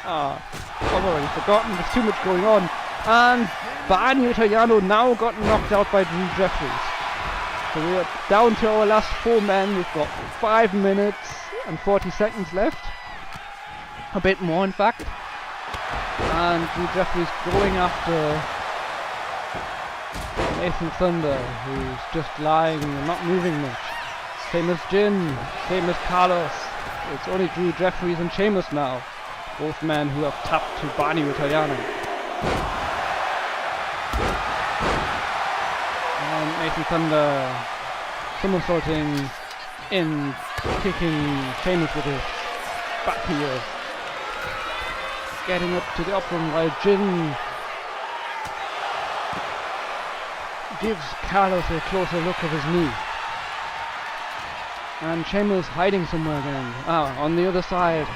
I've already forgotten, there's too much going on. And Bagno Italiano now got knocked out by Drew Jeffries. So we are down to our last 4 men. We've got 5 minutes and 40 seconds left. A bit more in fact. And Drew Jeffries going after Nathan Thunder, who's just lying and not moving much. Same as Jin, same as Carlos. It's only Drew Jeffries and Sheamus now. Both men who have tapped to Bagno Italiano. And Nathan Thunder somersaulting in, kicking Sheamus with his back heel. Getting up to the apron while Jin gives Carlos a closer look at his knee. And Sheamus hiding somewhere again. On the other side.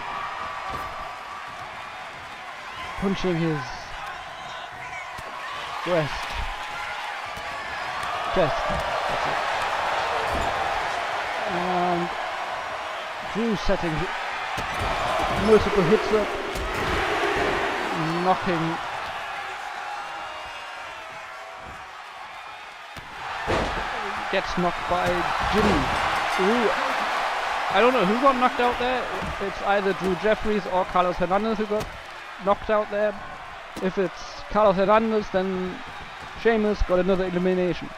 Punching his breast. Chest. That's it. And Drew setting multiple hits up. Knocking gets knocked by Jimmy. Ooh. I don't know who got knocked out there. It's either Drew Jeffries or Carlos Hernandez who got knocked out there. If it's Carlos Hernandez, then Sheamus got another elimination.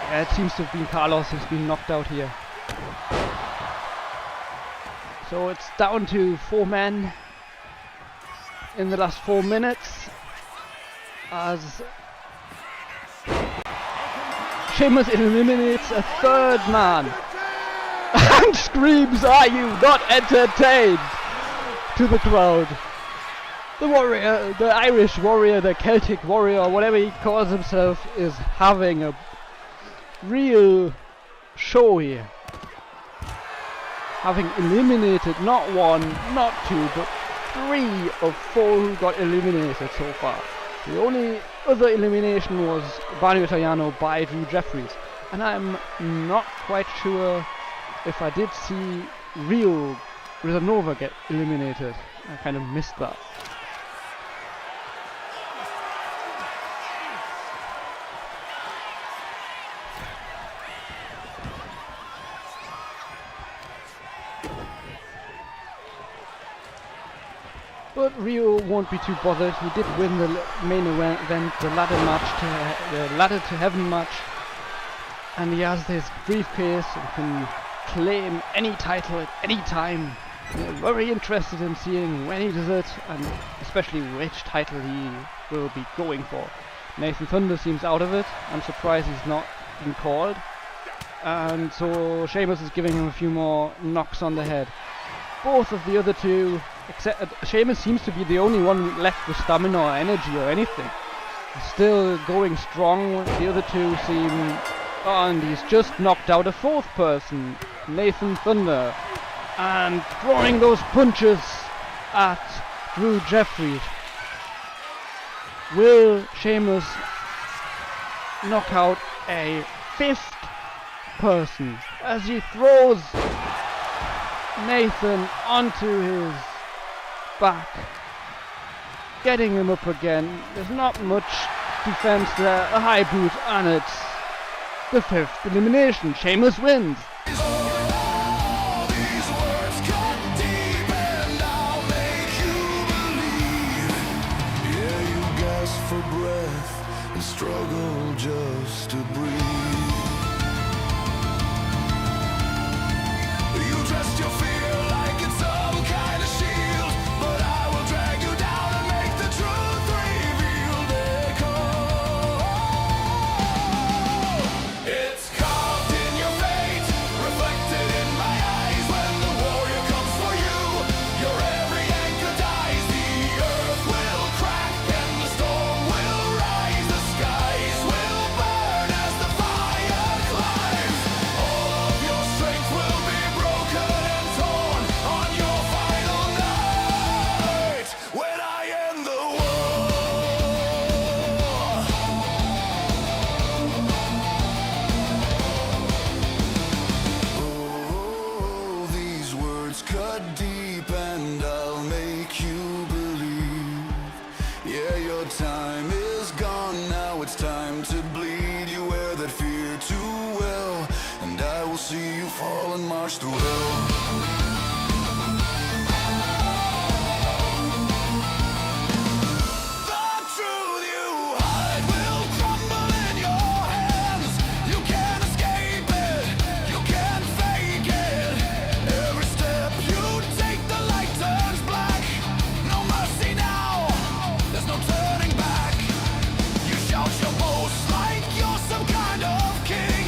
Yeah, it seems to have been Carlos who's been knocked out here. So it's down to 4 men in the last 4 minutes as Sheamus eliminates a 3rd man and screams, "Are you not entertained?" to the crowd. The warrior, the Irish warrior, the Celtic warrior, whatever he calls himself, is having a real show here. Having eliminated not 1, not 2, but 3 of 4 who got eliminated so far. The only other elimination was Barrio Italiano by Drew Jeffries. And I'm not quite sure if I did see Rio Rizanova get eliminated. I kind of missed that. But Rio won't be too bothered. He did win the main event, the ladder to heaven match, and he has his briefcase and can claim any title at any time. We're very interested in seeing when he does it, and especially which title he will be going for. Nathan Thunder seems out of it. I'm surprised he's not been called, and so Sheamus is giving him a few more knocks on the head. Both of the other two, except Sheamus seems to be the only one left with stamina or energy or anything. He's still going strong. The other two seem... Oh, and he's just knocked out a 4th person, Nathan Thunder. And throwing those punches at Drew Jeffries. Will Sheamus knock out a 5th person as he throws Nathan onto his back, getting him up again? There's not much defense there, a high boot, and it's the 5th elimination. Sheamus wins. All these words cut deep and I'll make you believe. Yeah, you gasp for breath and struggle just to breathe. You dressed your fear like it's some kind of shield, but I will drag you down and make the truth reveal. They call. It's carved in your fate, reflected in my eyes. When the warrior comes for you, your every anchor dies. The earth will crack and the storm will rise. The skies will burn as the fire climbs. All of your strength will be broken and torn on your final night when I end the war. Oh, these words cut deep and I'll make you believe. Yeah, your time is gone, now it's time to bleed. You wear that fear too well, and I will see you fall and march through hell. The truth you hide will crumble in your hands. You can't escape it, you can't fake it. Every step you take, the light turns black. No mercy now, there's no turning back. You shout your boast like you're some kind of king,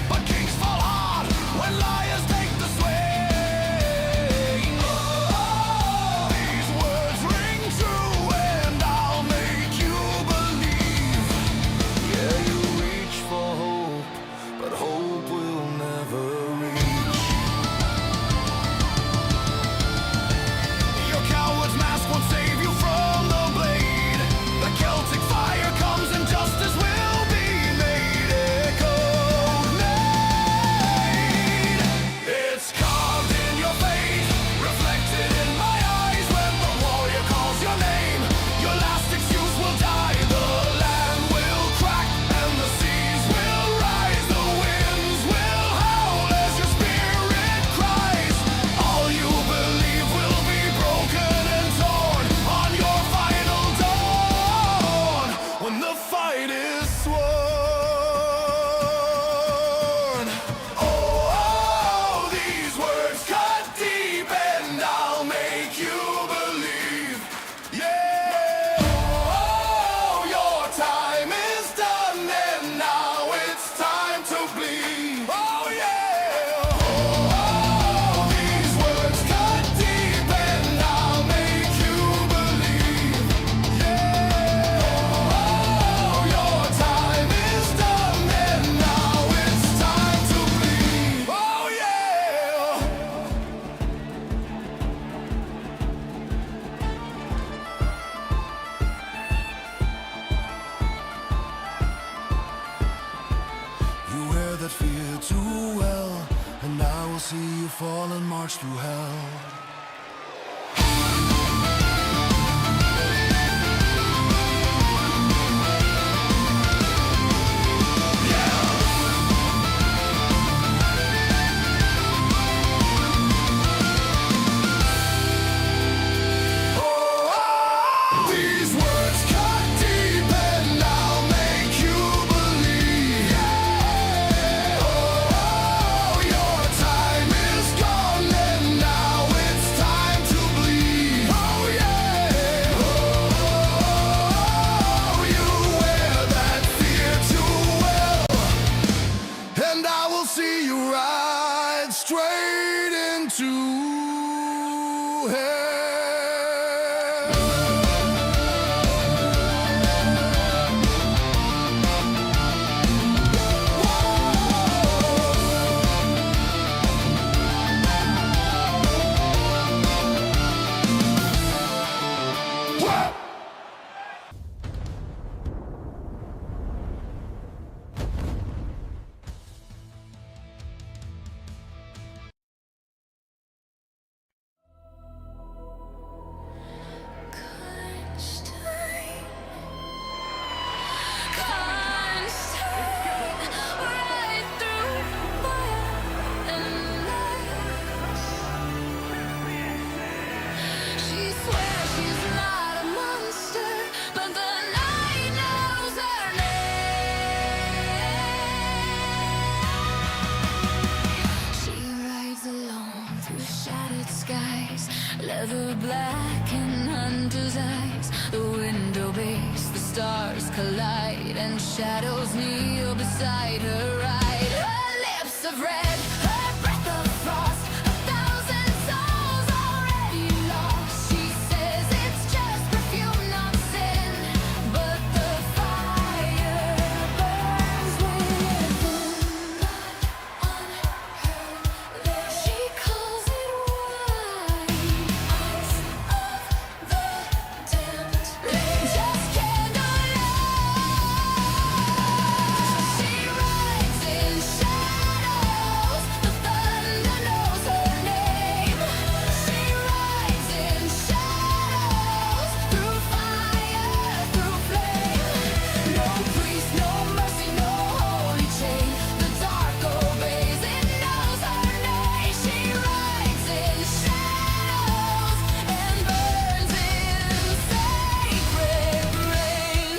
but kings fall hard when liars take the swing. fall and march through hell. These words cut deep and I'll make you believe. Oh, your time is gone and now it's time to bleed. Oh yeah. Oh, you wear that fear too well, and I will see you ride straight into hell. Leather black and hunter's eyes. The window base, the stars collide, and shadows kneel beside her ride. Her lips of red, her breath of frost, 1,000 souls already lost. She says it's just perfume, not sin, but the fire burns within. Blood on her lips. She calls it wine. Eyes of the damned. Just candlelight. She rides in shadows. The thunder knows her name. She rides in shadows. Through fire, through flame. No priest, no mercy, no holy chain. The dark obeys, it knows her name. She rides in shadows and burns in sacred rain.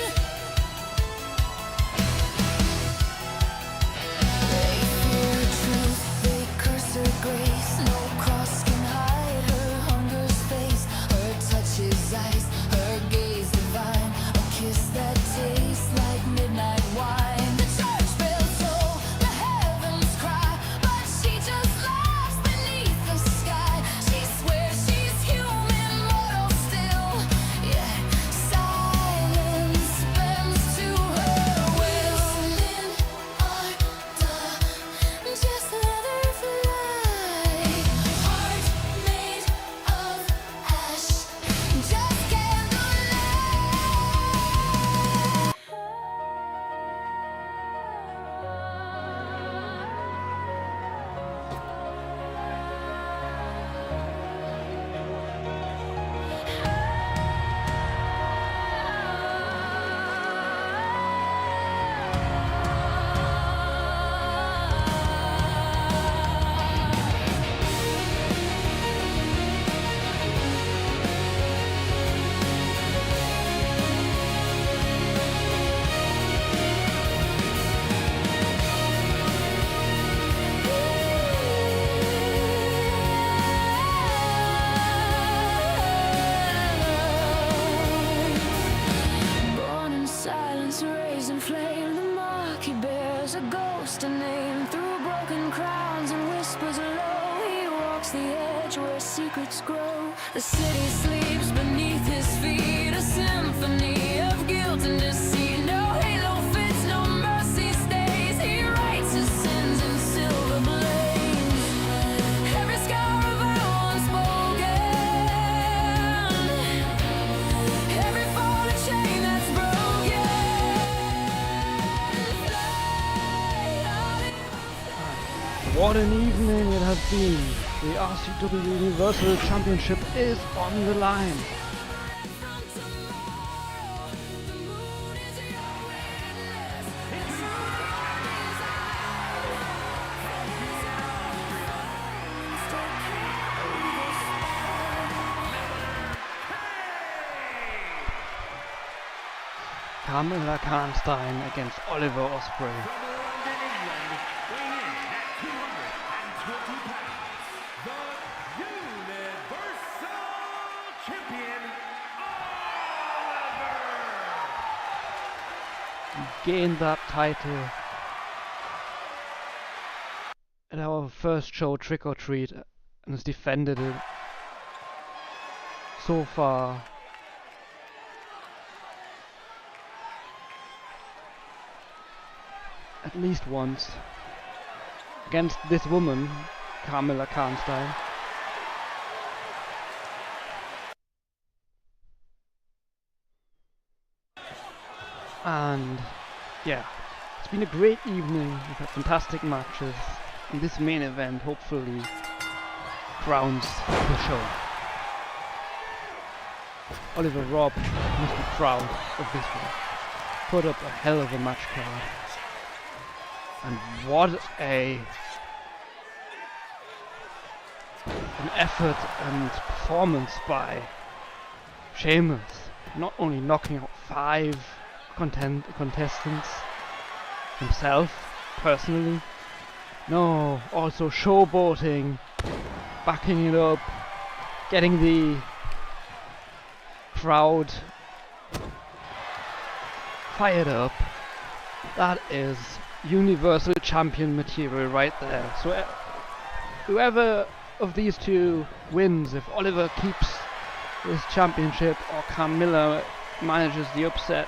They fear truth, they curse her grace. No cross can hide her hunger's face. Her touch is ice, her gaze divine. A kiss that tastes like midnight wine. The church bells toll, the heavens cry, but she just laughs beneath the sky. She swears she's human, mortal still. Yeah, silence bends to her will. In our just let her fly. Heart made of ash, just candlelight. Born in silence, raised in flame, the mark he bears a ghost, a name. Through broken crowns and whispers low, he walks the edge where secrets grow. The city sleeps beneath his feet, a symphony of guilt and deceit. No halo fits, no mercy stays. He writes his sins in silver blaze. Every scar of our unspoken, every fallen chain that's broken. What an evening it has been. The RCW Universal Championship is on the line. Carmella Karnstein against Oliver Ospreay. Gained that title at our first show, Trick or Treat, and has defended it so far at least once against this woman, Carmella Karnstein. And yeah, it's been a great evening. We've had fantastic matches, and this main event hopefully crowns the show. Oliver Robb must be proud of this one. Put up a hell of a match card. And what an effort and performance by Sheamus. Not only knocking out 5 contestants himself, personally, no, also showboating, backing it up, getting the crowd fired up. That is Universal Champion material right there. So whoever of these two wins, if Oliver keeps this championship or Carmella manages the upset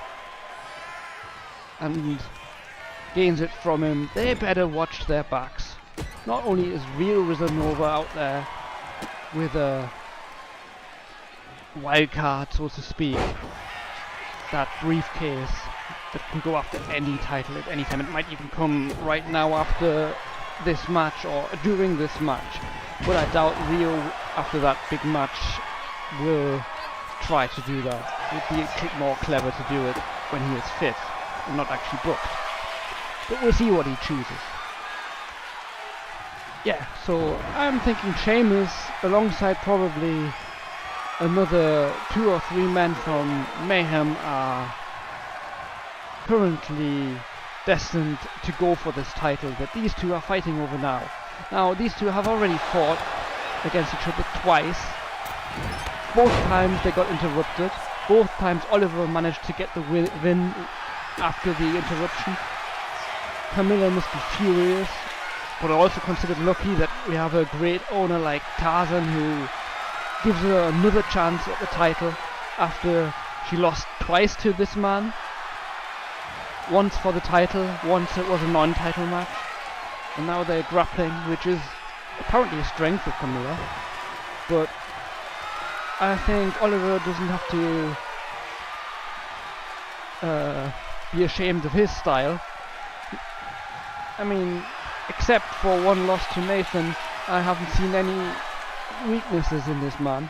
and gains it from him, they better watch their backs. Not only is Rio Rizanova out there with a wild card, so to speak, that briefcase that can go after any title at any time. It might even come right now after this match or during this match, but I doubt Rio, after that big match, will try to do that. It'd be a bit more clever to do it when he is fit and not actually booked. But we'll see what he chooses. Yeah, so I'm thinking Sheamus alongside probably another 2 or 3 men from Mayhem are currently destined to go for this title that these two are fighting over now. Now, these two have already fought against each other twice. Both times they got interrupted. Both times Oliver managed to get the win after the interruption. Carmella must be furious, but also considered lucky that we have a great owner like Tarzan who gives her another chance at the title after she lost twice to this man. Once for the title, once it was a non-title match, and now they're grappling, which is apparently a strength of Carmella. But I think Oliver doesn't have to be ashamed of his style. I mean, except for one loss to Nathan, I haven't seen any weaknesses in this man.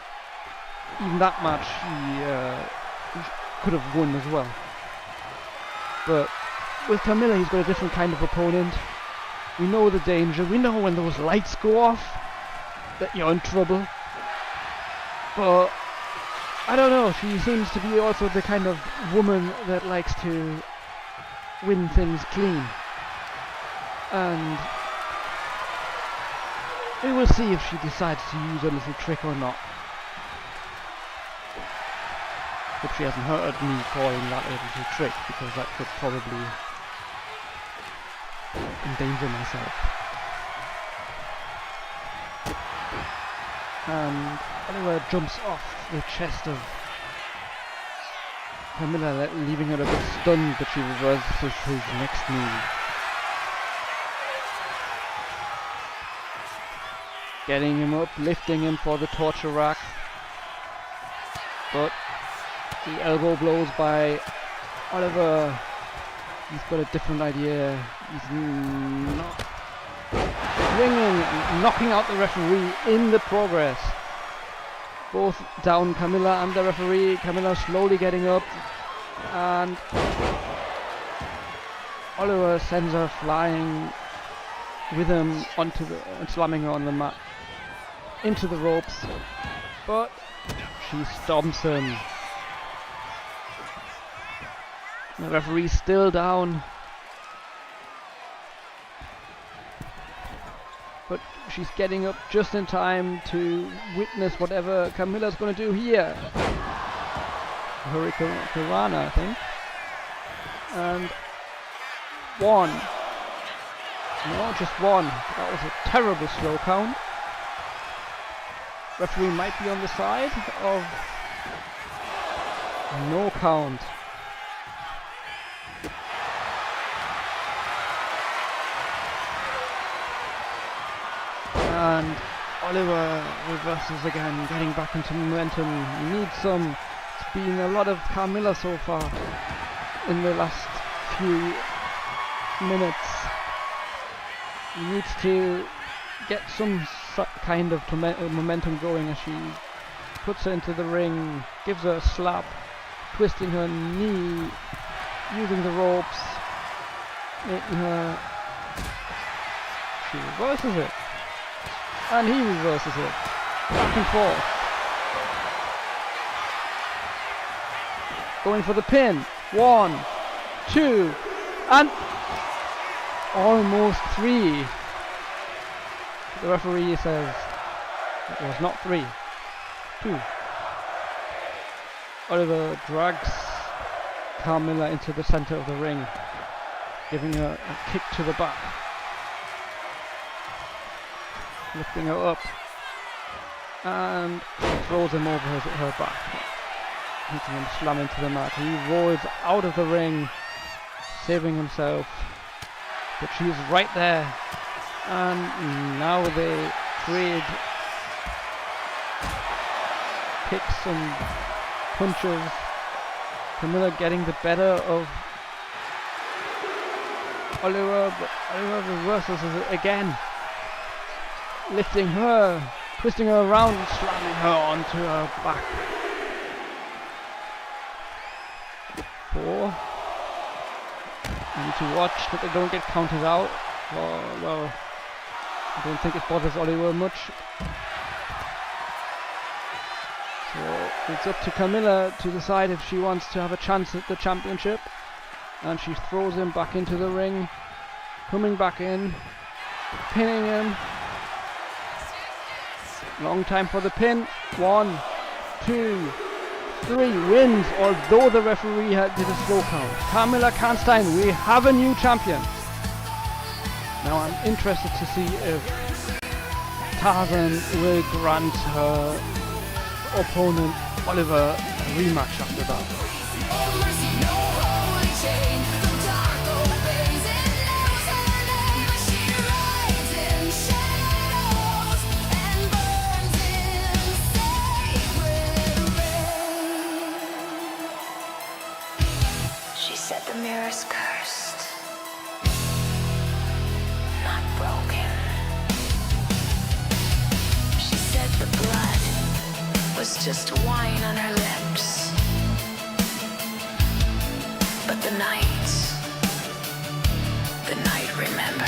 Even that match he could have won as well. But with Carmella, he's got a different kind of opponent. We know the danger. We know when those lights go off that you're in trouble. But I don't know, she seems to be also the kind of woman that likes to win things clean. And we will see if she decides to use a little trick or not. Hope she hasn't heard me calling that a little trick, because that could probably endanger myself. And Oliver jumps off the chest of Carmella, leaving her a bit stunned, but she reverses his next move. Getting him up, lifting him for the torture rack. But the elbow blows by Oliver. He's got a different idea. He's not swinging, knocking out the referee in the progress. Both down, Camilla and the referee. Camilla slowly getting up, and Oliver sends her flying with him onto the, slamming her on the mat into the ropes, but she stomps him. The referee's still down, but she's getting up just in time to witness whatever Camilla's going to do here. Hurricane, I think. And one. No, just one. That was a terrible slow count. Referee might be on the side of no count. And Oliver reverses again, getting back into momentum. He needs some. It's been a lot of Carmilla so far in the last few minutes. He needs to get some kind of momentum going as she puts her into the ring, gives her a slap, twisting her knee, using the ropes, making her... She reverses it. And he reverses it. Back and forth. Going for the pin. 1, 2, and almost 3. The referee says it was not 3. 2. Oliver drags Carmilla into the center of the ring, giving her a kick to the back. Lifting her up, and throws him over her back, hitting him slam into the mat. He rolls out of the ring, saving himself, but she's right there, and now they trade kicks and punches. Camilla getting the better of Oliver, but Oliver reverses it again, lifting her, twisting her around, and slamming her onto her back. 4. I need to watch that they don't get counted out. Well, I don't think it bothers Oliver much. So it's up to Camilla to decide if she wants to have a chance at the championship. And she throws him back into the ring, coming back in, pinning him. Long time for the pin. 1, 2, 3. Wins, although the referee did a slow count. Camilla Canstein, we have a new champion. Now I'm interested to see if Tarzan will grant her opponent Oliver a rematch after that. The mirror's cursed, not broken. She said the blood was just wine on her lips, but the night remembers.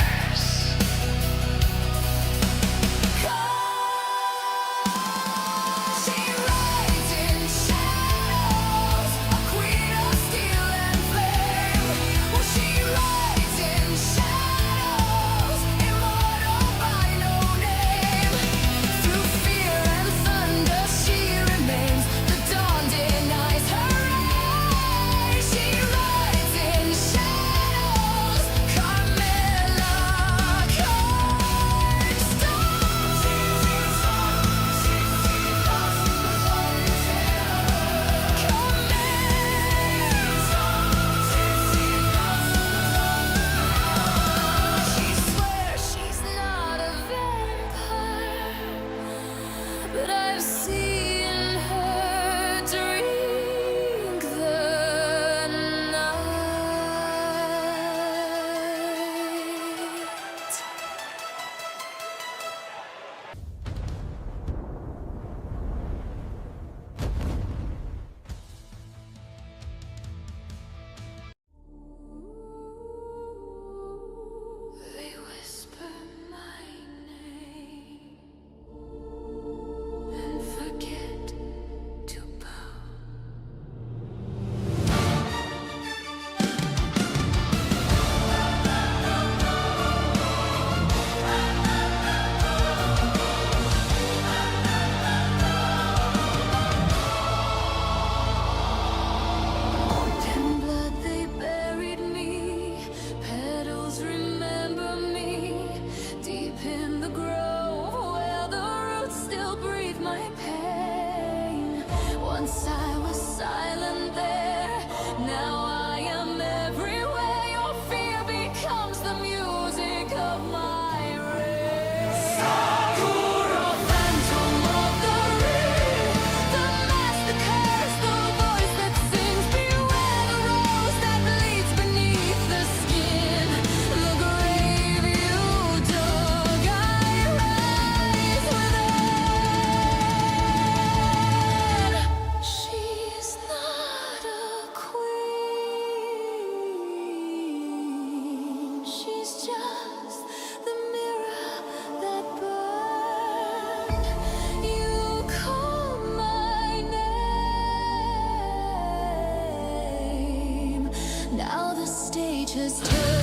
Now the stage has turned.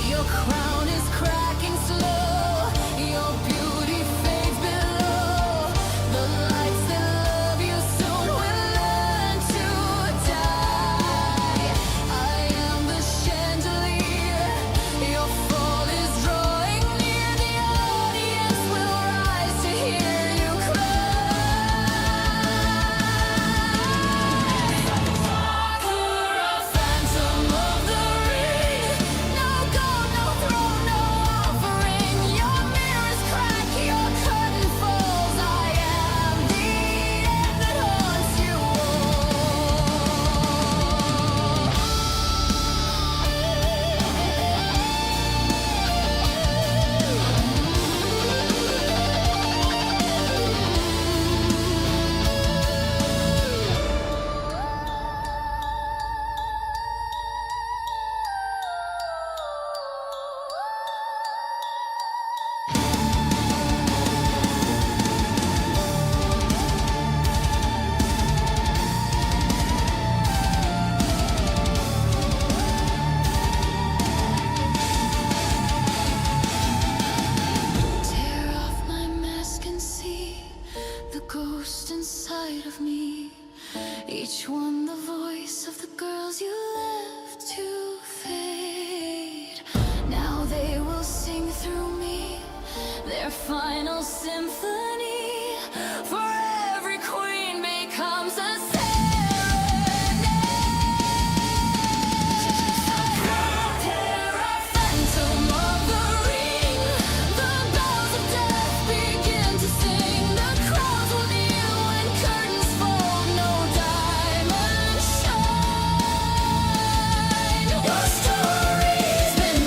Your crown is cracking slow. Your beauty fades below. The lights that love you soon will learn to die. I am the chandelier. Your fall is drawing near. The audience will rise to hear you cry. You're a phantom of the ring. No gold, no throne, no offering. Your mirrors crack, your curtain falls. I am the end that haunts you Tear off my mask and see the ghost inside of me. Each one the voice of the girls you left to fade. Now they will sing through me their final symphony. For every queen becomes a Terra phantom of the ring. The bells of death begin to sing. The crowds will kneel when curtains fall. No diamond shine. Your story's been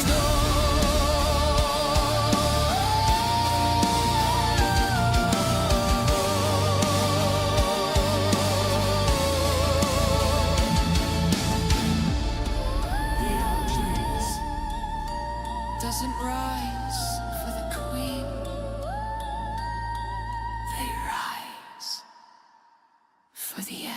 doesn't rise for the queen. They rise for the end.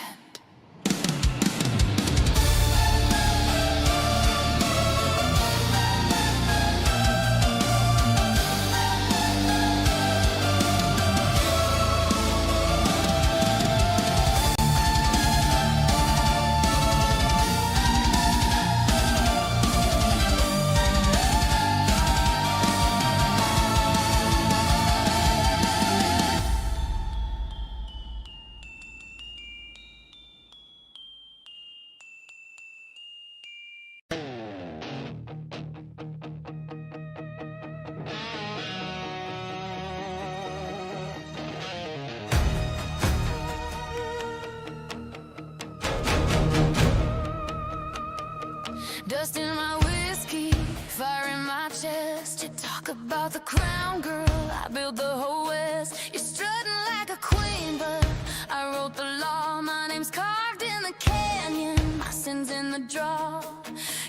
Dust in my whiskey, fire in my chest. You talk about the crown, girl, I built the whole West. You're strutting like a queen, but I wrote the law. My name's carved in the canyon, my sin's in the draw.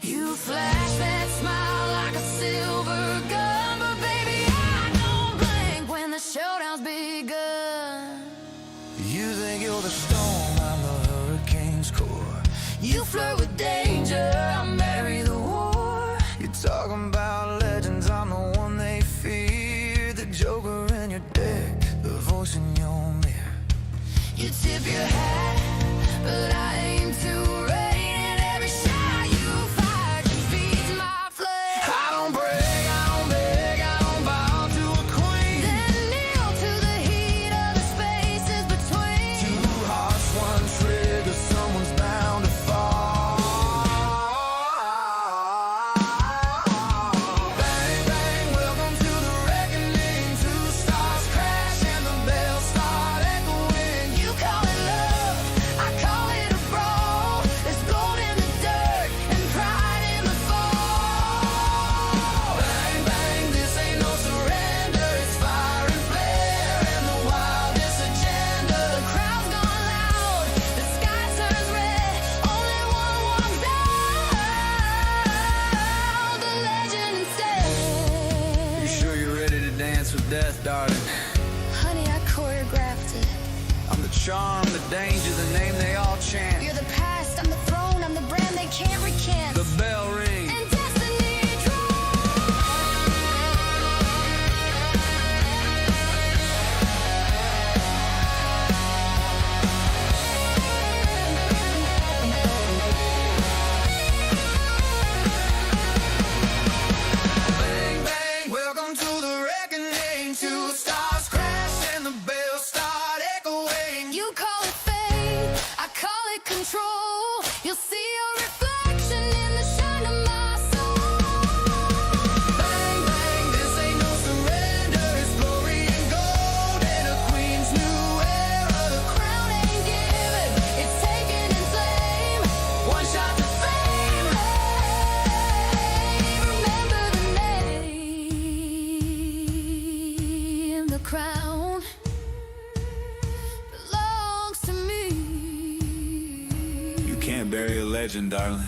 You flash that smile like a silver gun, but baby, I don't blink when the showdown's begun. You think you're the storm, I'm the hurricane's core. You flirt with danger, I marry the war. You're talking about legends, I'm the one they fear. The joker in your deck, the voice in your mirror. You tip your hat, but I aim to rain. And every shot you fire just feeds my flame. death, darling. Honey, I choreographed it. I'm the charm, the danger, the name they all chant. You're the past, I'm the throne, I'm the brand they can't recant. The bell rings. And destiny Bang, bang, welcome to the reckoning. Two stars crash and the bells start echoing. You call it fate, I call it control. You'll see your reflection in the shine of my soul. Bang, bang, this ain't no surrender. It's glory and gold and a queen's new era. The crown ain't given, it's taken in flame. One shot to fame. Remember the name, the crown belongs to me. You can't bury a legend, darling.